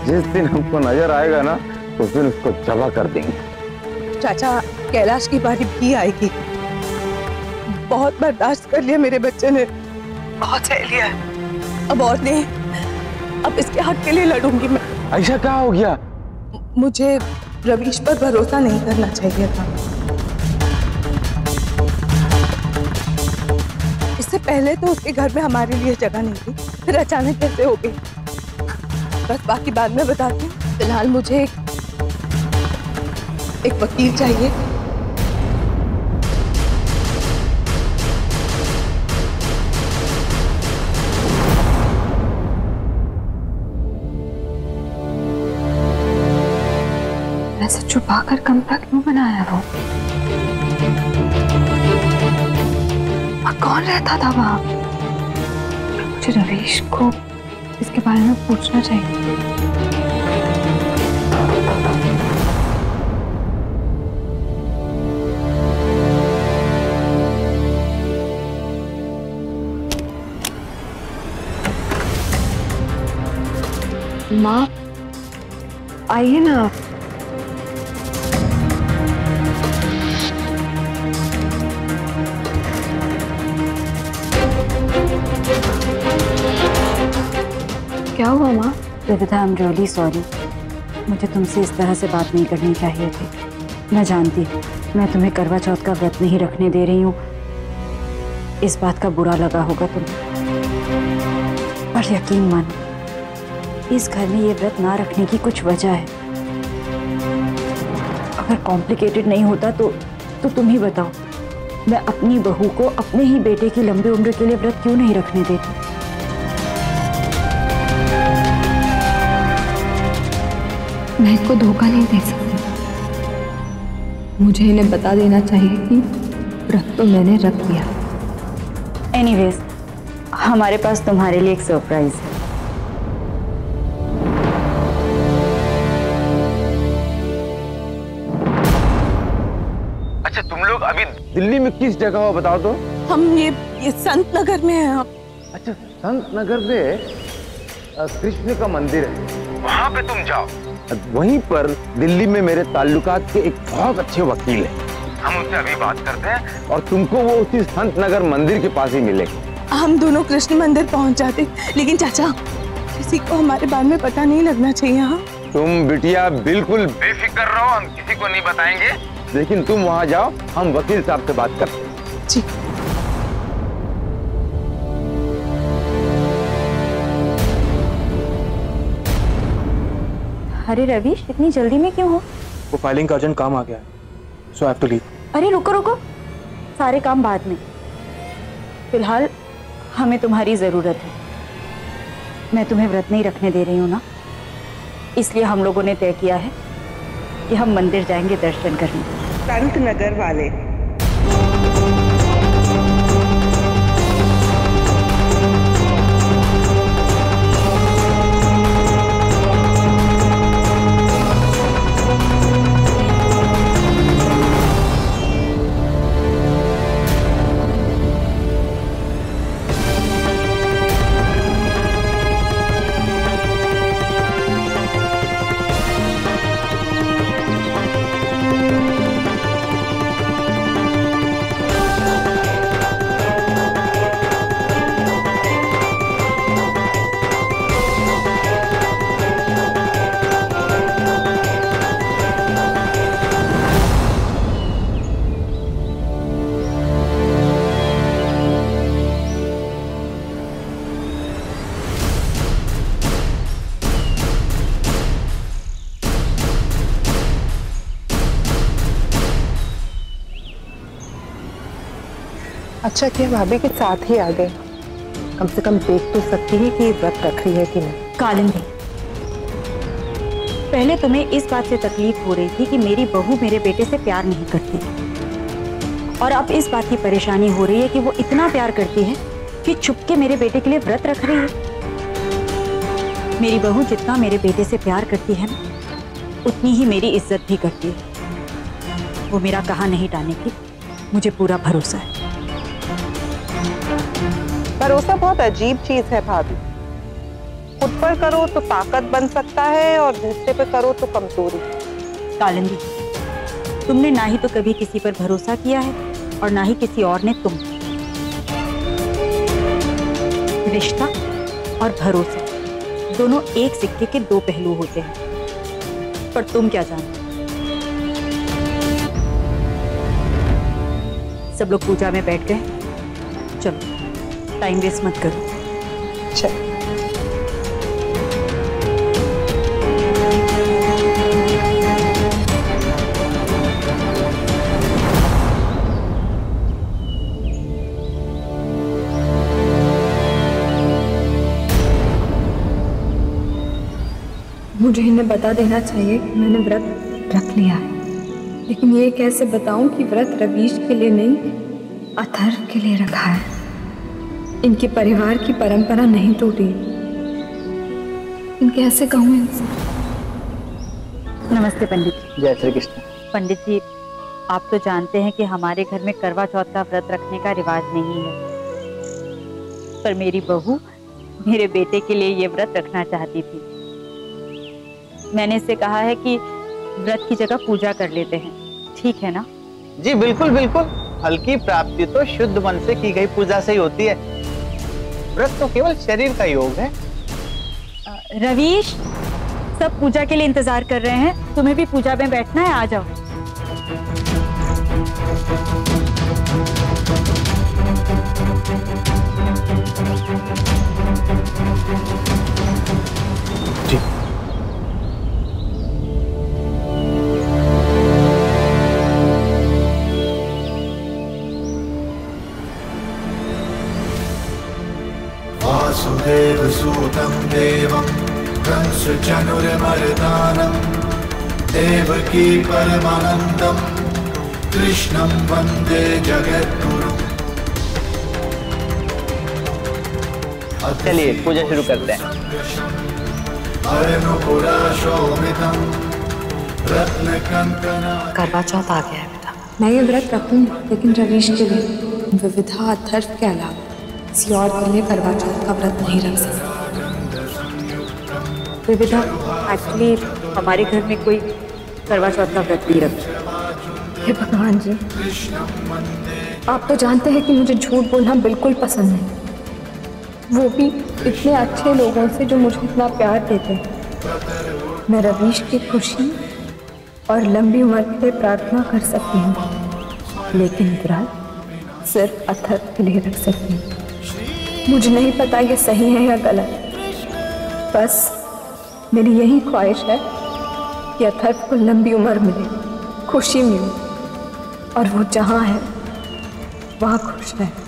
जिस दिन हमको नजर आएगा ना, उस दिन उसको जबा कर देंगे। चाचा, कैलाश की बारी भी आएगी। बहुत बर्दाश्त कर लिया मेरे बच्चे ने, बहुत सह लिया, अब और नहीं। अब इसके हक के लिए लड़ूंगी मैं। ऐसा क्या हो गया? मुझे रवीश पर भरोसा नहीं करना चाहिए था। इससे पहले तो उसके घर में हमारे लिए जगह नहीं थी, फिर अचानक कैसे हो गई? बस बाकी बाद में बताती हूँ। फिलहाल मुझे एक वकील चाहिए। ऐसे छुपा कर कमरा क्यों बनाया वो? और कौन रहता था वहां? मुझे रवीश को इसके बारे में पूछना चाहिए। माँ, आइए ना आप। क्या हुआ माँ? विविधा, आई एम रियली सॉरी। मुझे तुमसे इस तरह से बात नहीं करनी चाहिए थी। मैं जानती हूँ मैं तुम्हें करवा चौथ का व्रत नहीं रखने दे रही हूँ, इस बात का बुरा लगा होगा तुम्हें। पर यकीन मानो, इस घर में ये व्रत ना रखने की कुछ वजह है। अगर कॉम्प्लिकेटेड नहीं होता तो तुम ही बताओ, मैं अपनी बहू को अपने ही बेटे की लंबी उम्र के लिए व्रत क्यों नहीं रखने देती? मैं इसको धोखा नहीं दे सकती। मुझे इन्हें बता देना चाहिए कि व्रत तो मैंने रख दिया। एनीवेज, हमारे पास तुम्हारे लिए एक सरप्राइज है। अच्छा तुम लोग अभी दिल्ली में किस जगह हो बताओ तो? हम ये संत नगर में हैं। अच्छा संत नगर में कृष्ण का मंदिर है, वहाँ पे तुम जाओ। वहीं पर दिल्ली में मेरे ताल्लुकात के एक बहुत अच्छे वकील हैं। हम उनसे अभी बात करते हैं और तुमको वो उसी संत नगर मंदिर के पास ही मिलेंगे। हम दोनों कृष्ण मंदिर पहुंच जाते, लेकिन चाचा किसी को हमारे बारे में पता नहीं लगना चाहिए। हाँ तुम बिटिया बिल्कुल बेफिक्र रहो, हम किसी को नहीं बताएंगे। लेकिन तुम वहां जाओ, हम वकील साहब से बात करते हैं। जी। अरे रवीश, इतनी जल्दी में क्यों हो? वो फाइलिंग का अर्जेंट काम आ गया है, सो आई हैव टू लीव। अरे रुको रुको, सारे काम बाद में, फिलहाल हमें तुम्हारी जरूरत है। मैं तुम्हें व्रत नहीं रखने दे रही हूँ ना, इसलिए हम लोगों ने तय किया है कि हम मंदिर जाएंगे दर्शन करने। संत नगर वाले अच्छा किया भाभी के साथ ही आ गए, कम से कम देख तो सकती है कि व्रत रख रही है कि नहीं। कालिंदी, पहले तुम्हें इस बात से तकलीफ हो रही थी कि मेरी बहू मेरे बेटे से प्यार नहीं करती, और अब इस बात की परेशानी हो रही है कि वो इतना प्यार करती है कि छुपके मेरे बेटे के लिए व्रत रख रही है। मेरी बहू जितना मेरे बेटे से प्यार करती है ना, उतनी ही मेरी इज्जत भी करती है। वो मेरा कहा नहीं टालेगी, मुझे पूरा भरोसा है। भरोसा बहुत अजीब चीज है भाभी, खुद पर करो तो ताकत बन सकता है और दूसरे पे करो तो कमजोरी। कालिंदी, तुमने ना ही तो कभी किसी पर भरोसा किया है और ना ही किसी और ने तुम। रिश्ता और भरोसा दोनों एक सिक्के के दो पहलू होते हैं, पर तुम क्या जानते? सब लोग पूजा में बैठ गए, चलो टाइम वेस्ट मत करो। चल। मुझे इन्हें बता देना चाहिए कि मैंने व्रत रख लिया है, लेकिन ये कैसे बताऊं कि व्रत रवीश के लिए नहीं, अथर्व के लिए रखा है। इनके परिवार की परंपरा नहीं टूटी, इनके ऐसे कहूँ इनसे। नमस्ते पंडित जी। जय श्री कृष्ण। पंडित जी, आप तो जानते हैं कि हमारे घर में करवा चौथ का व्रत रखने का रिवाज नहीं है, पर मेरी बहू मेरे बेटे के लिए ये व्रत रखना चाहती थी। मैंने इससे कहा है कि व्रत की जगह पूजा कर लेते हैं, ठीक है ना? जी बिल्कुल बिल्कुल, फल की प्राप्ति तो शुद्ध मन से की गई पूजा से ही होती है। व्रत तो केवल शरीर का योग है। रवीश, सब पूजा के लिए इंतजार कर रहे हैं, तुम्हें भी पूजा में बैठना है, आ जाओ। जी। वासुदेवसूतं देवं कंसचाणूरमर्दनं देवकी परमानन्दं कृष्णं वन्दे जगद्गुरुम्। चलिए पूजा शुरू करते हैं। करवा चौथ आ गया है बेटा। मैं ये व्रत रखूंगी, लेकिन रवीश के लिए। विविधा अथर्व के अलावा किसी और के लिए करवा चौथ का व्रत नहीं रख सकती। विविधा, एक्चुअली हमारे घर में कोई करवा चौथ का व्रत नहीं रखता। हे भगवान जी, आप तो जानते हैं कि मुझे झूठ बोलना बिल्कुल पसंद नहीं, वो भी इतने अच्छे लोगों से जो मुझे इतना प्यार देते हैं। मैं रवीश की खुशी और लंबी उम्र के लिए प्रार्थना कर सकती हूँ, लेकिन व्रत सिर्फ अथर्व के लिए रख सकती हूँ। मुझे नहीं पता ये सही है या गलत, बस मेरी यही ख्वाहिश है कि अथर्व को लंबी उम्र मिले, खुशी मिले, और वो जहाँ है वहाँ खुश रहे।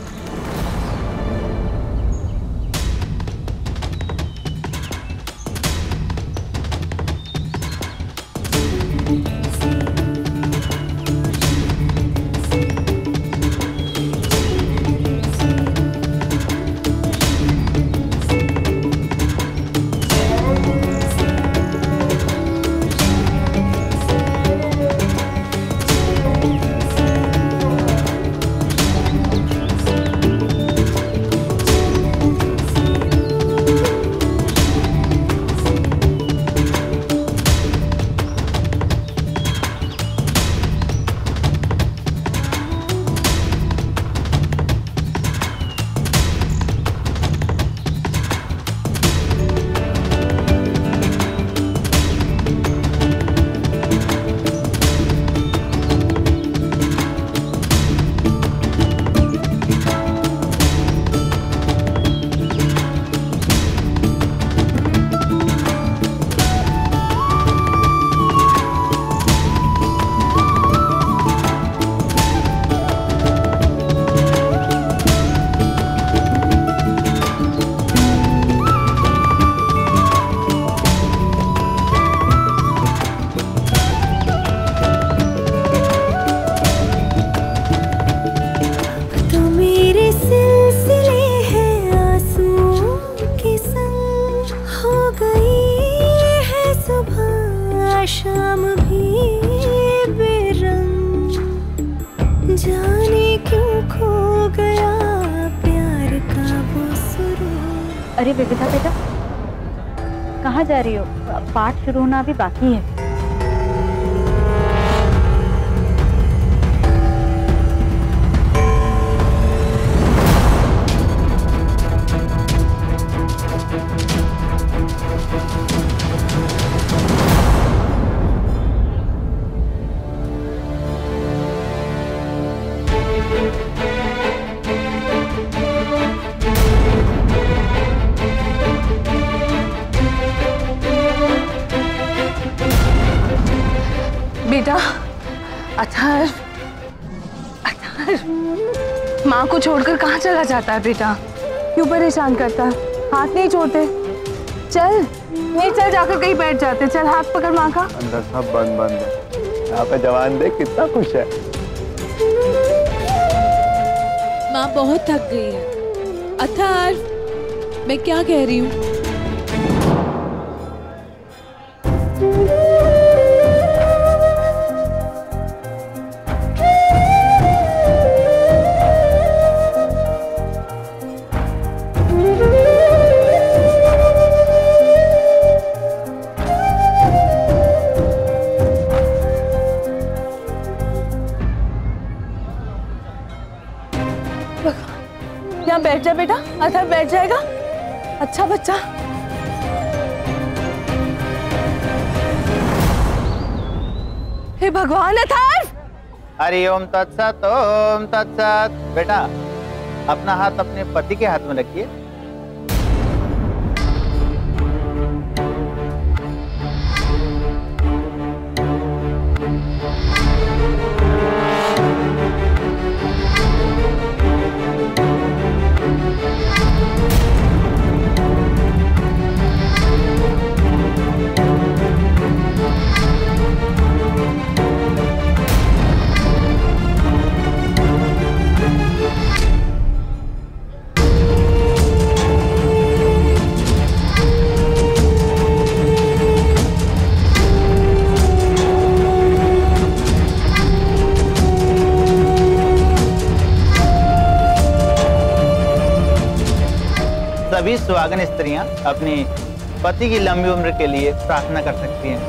अरे विविधा बेटा, कहाँ जा रही हो? पाठ शुरू होना अभी बाकी है। बेटा, अथर्व, माँ को छोड़कर कहाँ चला जाता है बेटा? क्यों परेशान करता है? हाथ नहीं छोड़ते। चल, नहीं चल, जाकर कहीं बैठ जाते। चल, हाथ पकड़ माँ का। अंदर सब बंद बंद है। यहाँ पे जवान देख कितना खुश है। माँ बहुत थक गई है। अथर्व, मैं क्या कह रही हूँ? यहाँ बैठ जा बेटा। अथर्व बैठ जाएगा। अच्छा बच्चा। हे भगवान, अथर्व! हरि ओम तत्सत, ओम तत्सत। बेटा, अपना हाथ अपने पति के हाथ में रखिए। सभी सुहागन स्त्रियां अपनी पति की लंबी उम्र के लिए प्रार्थना कर सकती हैं।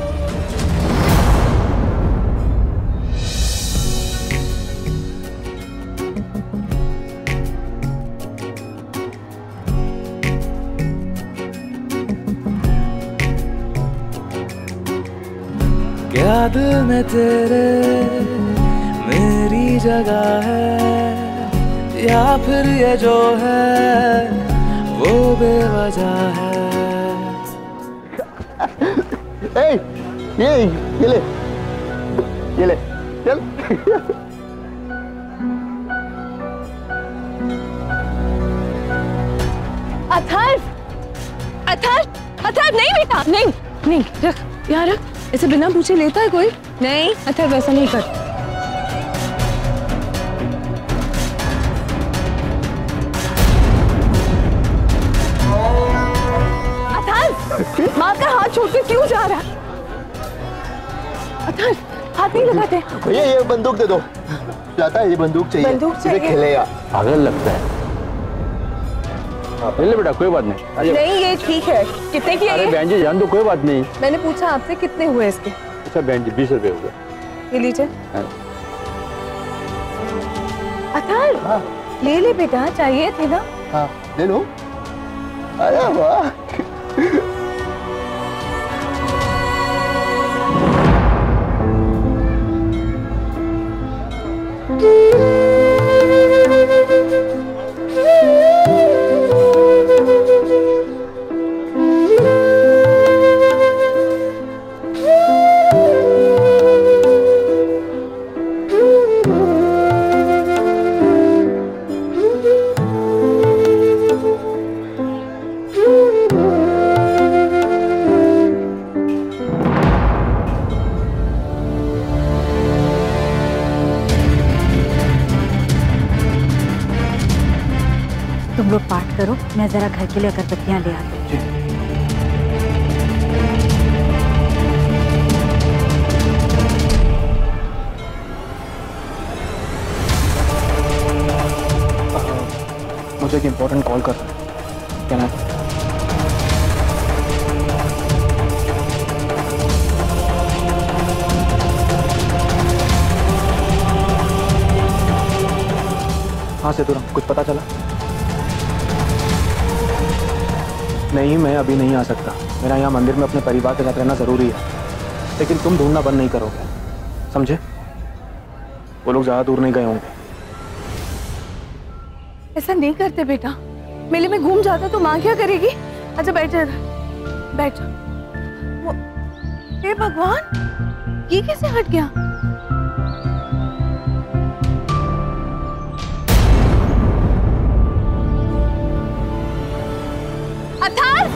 क्या दिल में तेरे मेरी जगह है या फिर ये जो है वो बेवजह है। ये ले चल। अथर्व नहीं बेटा, नहीं रख यहाँ रख। ऐसे बिना पूछे लेता है कोई? नहीं अथर्व वैसा नहीं कर। अथर्व माँ का हाथ छोड़ के क्यों जा रहा है? अथर्व हाथ नहीं लगाते। भैया ये बंदूक दे दो। जाता है ये बंदूक चाहिए। बंदूक चाहिए। खेलेगा। पागल लगता है। ले बेटा कोई बात नहीं। नहीं ये ठीक है। कितने की है? अरे बहन जी जान दो, कोई बात नहीं। मैंने पूछा आपसे कितने हुए इसके? अच्छा बहन जी 20 रुपए हो गए। ये लीजिए। अथर्व ले बेटा, चाहिए थे ना? हाँ ले लो। अरे वाह। तुम लोग पाठ करो, मैं जरा घर के लिए अगरबत्तियां ले आती हूँ। मुझे एक इम्पोर्टेंट कॉल कर रहा है, क्या ना? हाँ सेतुराम, कुछ पता चला? नहीं, मैं अभी नहीं आ सकता। मेरा यहाँ मंदिर में अपने परिवार के साथ रहना जरूरी है, लेकिन तुम ढूंढना बंद नहीं करोगे, समझे? वो लोग ज्यादा दूर नहीं गए होंगे। ऐसा नहीं करते बेटा, मेले में घूम जाता तो माँ क्या करेगी? अच्छा बैठ जा, बैठ जा। हे भगवान, ये कैसे हट गया? अथर्व!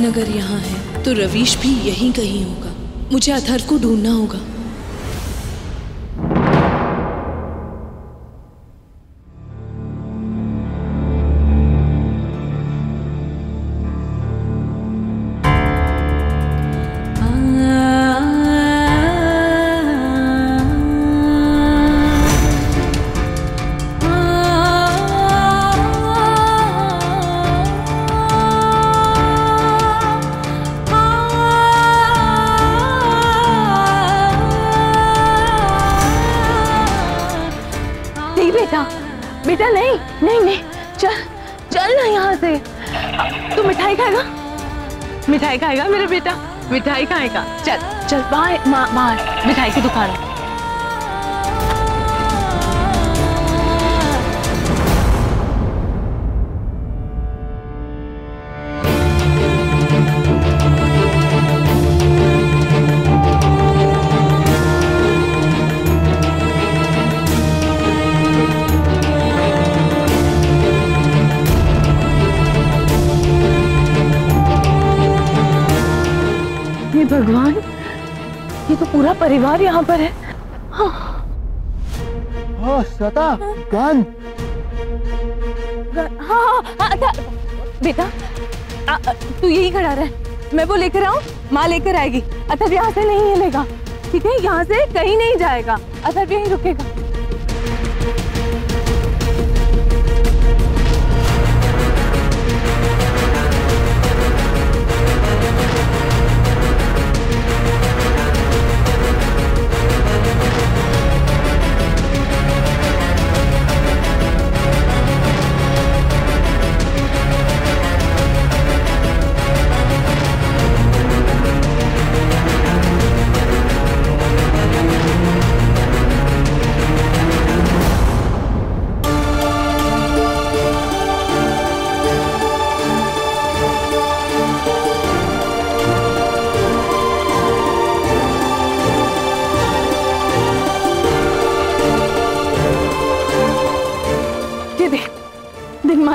भगवान अगर यहाँ है तो रवीश भी यहीं कहीं होगा। मुझे अथर्व को ढूंढना होगा। बेटा नहीं नहीं नहीं, चल चल ना यहाँ से। तू मिठाई खाएगा? मिठाई खाएगा मेरा बेटा? मिठाई खाएगा? चल चल बाहर मिठाई की दुकान है। भगवान, ये तो पूरा परिवार यहाँ पर है। हाँ श्वेता, गन। हाँ बेटा, तू यही खड़ा रह, मैं वो लेकर आऊँ, माँ लेकर आएगी। अथर्व यहाँ से नहीं हिलेगा, ठीक है? यहाँ से कहीं नहीं जाएगा, अथर्व यहीं रुकेगा।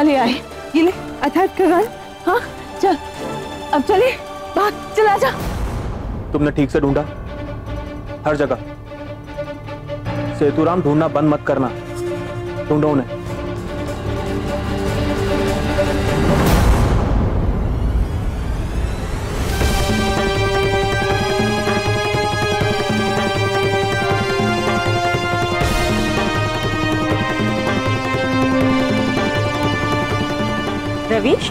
ले आए, ये ले अथर्व का गन। हाँ चल, अब चले, भाग, चला जा। तुमने ठीक से ढूंढा हर जगह? सेतुराम, ढूंढना बंद मत करना, ढूंढो उन्हें। रवीश,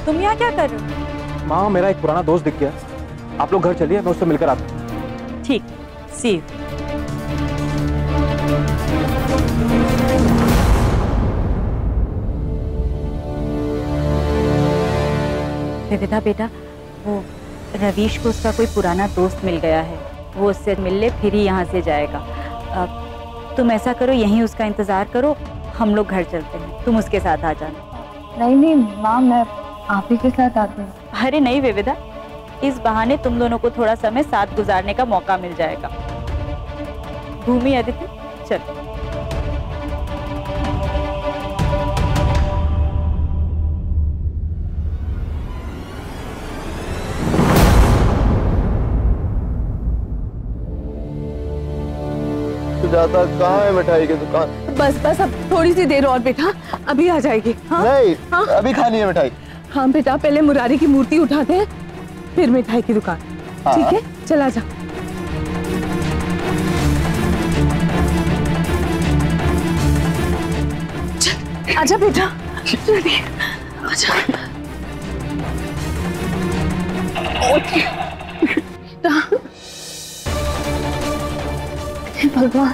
तुम यहाँ क्या कर रहे हो? माँ, मेरा एक पुराना दोस्त दिख गया, आप लोग घर चलिए, मैं उससे मिलकर आता हूँ। ठीक, सी यू। विविधा बेटा, वो रवीश को उसका कोई पुराना दोस्त मिल गया है, वो उससे मिल ले, फिर ही यहाँ से जाएगा। तुम ऐसा करो, यहीं उसका इंतजार करो, हम लोग घर चलते हैं, तुम उसके साथ आ जाना। नहीं नहीं माँ, मैं आप ही के साथ आती हूँ। अरे नहीं विविधा, इस बहाने तुम दोनों को थोड़ा समय साथ गुजारने का मौका मिल जाएगा। भूमि, अदिति, चल। सुजाता, कहाँ है मिठाई की दुकान? बस बस, अब थोड़ी सी देर और बेटा, अभी आ जाएगी। हाँ? नहीं, हाँ? अभी खानी है मिठाई। हाँ बेटा, पहले मुरारी की मूर्ति उठाते हैं, फिर मिठाई की दुकान। हाँ। ठीक है, चला जा। चल, आजा बेटा, जल्दी आजा। भगवान,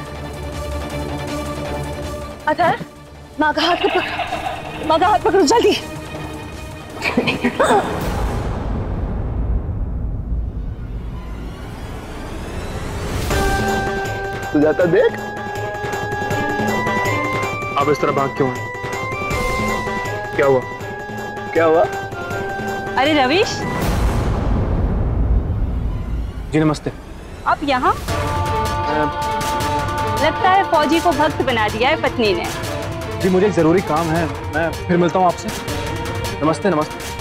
अथर्व, माँ का हाथ पकड़, माँ का हाथ पकड़ो जल्दी। सुजाता, देख। अब इस तरह भाग क्यों है? क्या हुआ? क्या हुआ? अरे रवीश जी, नमस्ते। आप यहाँ? लगता है फौजी को भक्त बना दिया है पत्नी ने। जी, मुझे एक जरूरी काम है, मैं फिर मिलता हूँ आपसे। नमस्ते नमस्ते।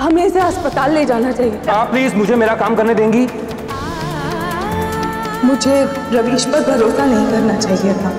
हमें इसे अस्पताल ले जाना चाहिए। आप प्लीज मुझे मेरा काम करने देंगी? मुझे रवीश पर भरोसा नहीं करना चाहिए था।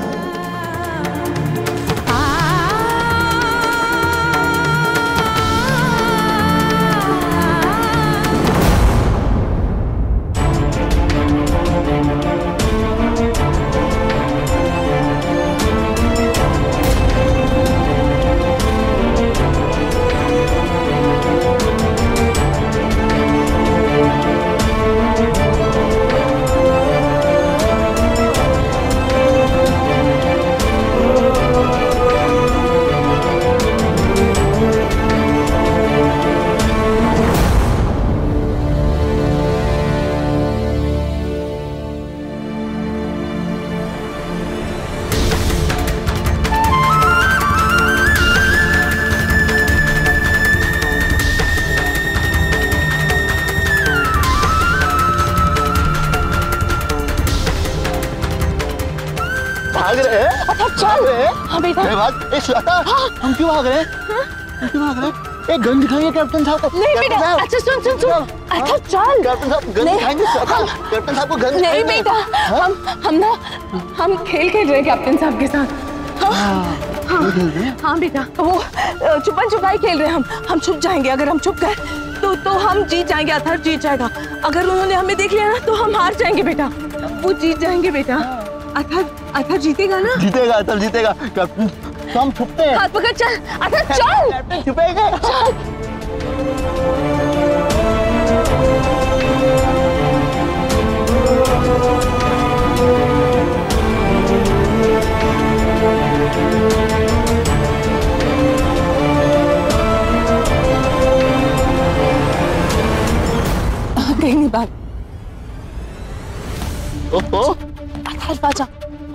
भाग रहे हैं? अच्छा चल रहे हैं? हाँ बेटा। श्वेता, हम क्यों भाग रहे हैं? हम क्यों भाग रहे हैं? एक गन दिखाएंगे कैप्टन साहब को। नहीं बेटा, अच्छा सुन सुन सुन। अच्छा चल। कैप्टन साहब गन दिखाएंगे श्वेता। कैप्टन साहब को गन नहीं बेटा, हम खेल खेल रहे हैं कैप्टन साहब के साथ। हाँ बेटा, वो छुपन छुपाई खेल रहे हैं हम छुप जाएंगे। अगर हम छुप गए तो हम जीत जाएंगे, अथर्व जीत जाएगा। अगर उन्होंने हमें देख लिया ना तो हम हार जाएंगे बेटा। वो जीत जाएंगे बेटा। अथर्व जीतेगा ना? जीतेगा, अथर्व जीतेगा। कैप्टन तो हम छुपते हैं। हाथ पकड़ चल। अथर्व चल। कैप्टन छुपेगा। चल। कहीं नहीं बात। ओहो, अथर्व आजा,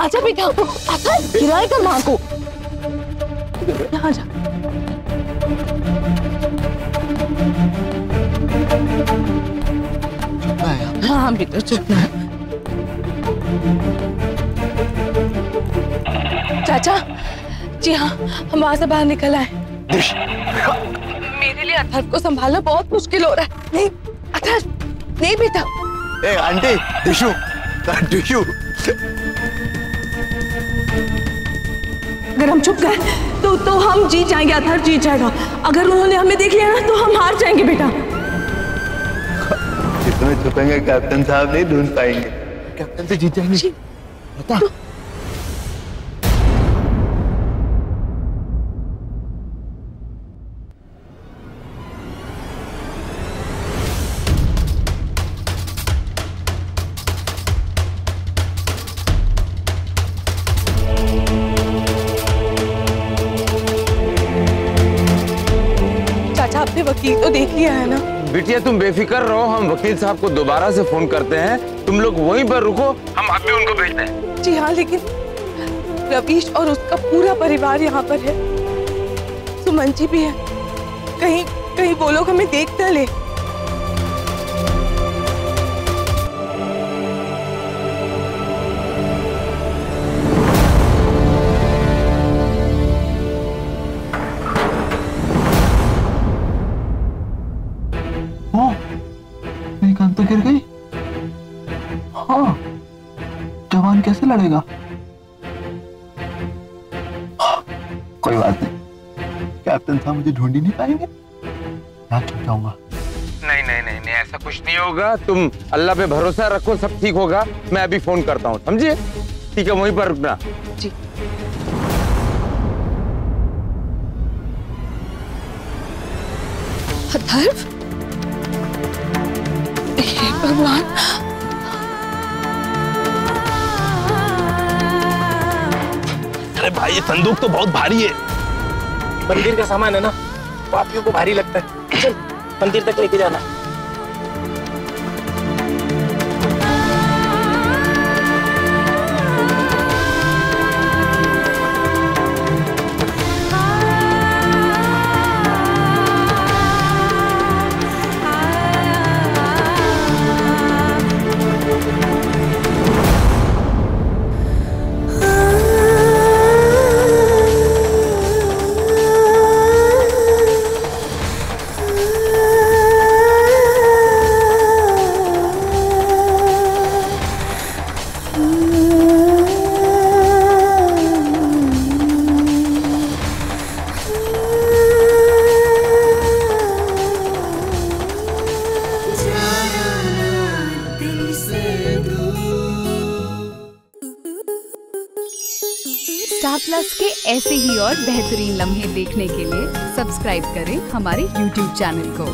आजा बेटा। अथर्व गिराएगा माँ को। यहाँ जा। हाँ बेटा चुप ना। चाचा जी हाँ, हम वहां से बाहर निकल आए। मेरे लिए अथर्व को संभालना बहुत मुश्किल हो रहा है। नहीं अथर्व, नहीं बेटा। ए आंटी, दिशु, दिशु। अगर हम छुप गए तो हम जीत जाएंगे, अथर्व जीत जाएगा। अगर उन्होंने हमें देख लिया ना तो हम हार जाएंगे बेटा। जितने छुपेंगे कैप्टन साहब नहीं ढूंढ पाएंगे। कैप्टन से जीत जाएंगे। बता। आपने वकील तो देख लिया है ना? बिटिया तुम बेफिक्र रहो, हम वकील साहब को दोबारा से फोन करते हैं। तुम लोग वहीं पर रुको, हम अभी उनको भेजते हैं। जी हाँ, लेकिन रवीश और उसका पूरा परिवार यहाँ पर है। सुमन जी भी है। कहीं वो लोग हमें देख न ले। मेरी गन तो गिर गई। हाँ, जवानी कप्तान कैसे लड़ेगा? कोई बात नहीं, कैप्टन साहब मुझे ढूंढ ही नहीं पाएंगे, मैं छुप जाऊंगा। नहीं नहीं नहीं नहीं, ऐसा कुछ नहीं होगा। तुम अल्लाह पे भरोसा रखो, सब ठीक होगा। मैं अभी फोन करता हूँ, समझिए? ठीक है, वहीं पर रुकना। जी। अथर्व, हे भगवान, अरे भाई ये संदूक तो बहुत भारी है। मंदिर का सामान है ना, पापियों को भारी लगता है। चल मंदिर तक लेके जाना। स्टार प्लस के ऐसे ही और बेहतरीन लम्हे देखने के लिए सब्सक्राइब करें हमारे YouTube चैनल को।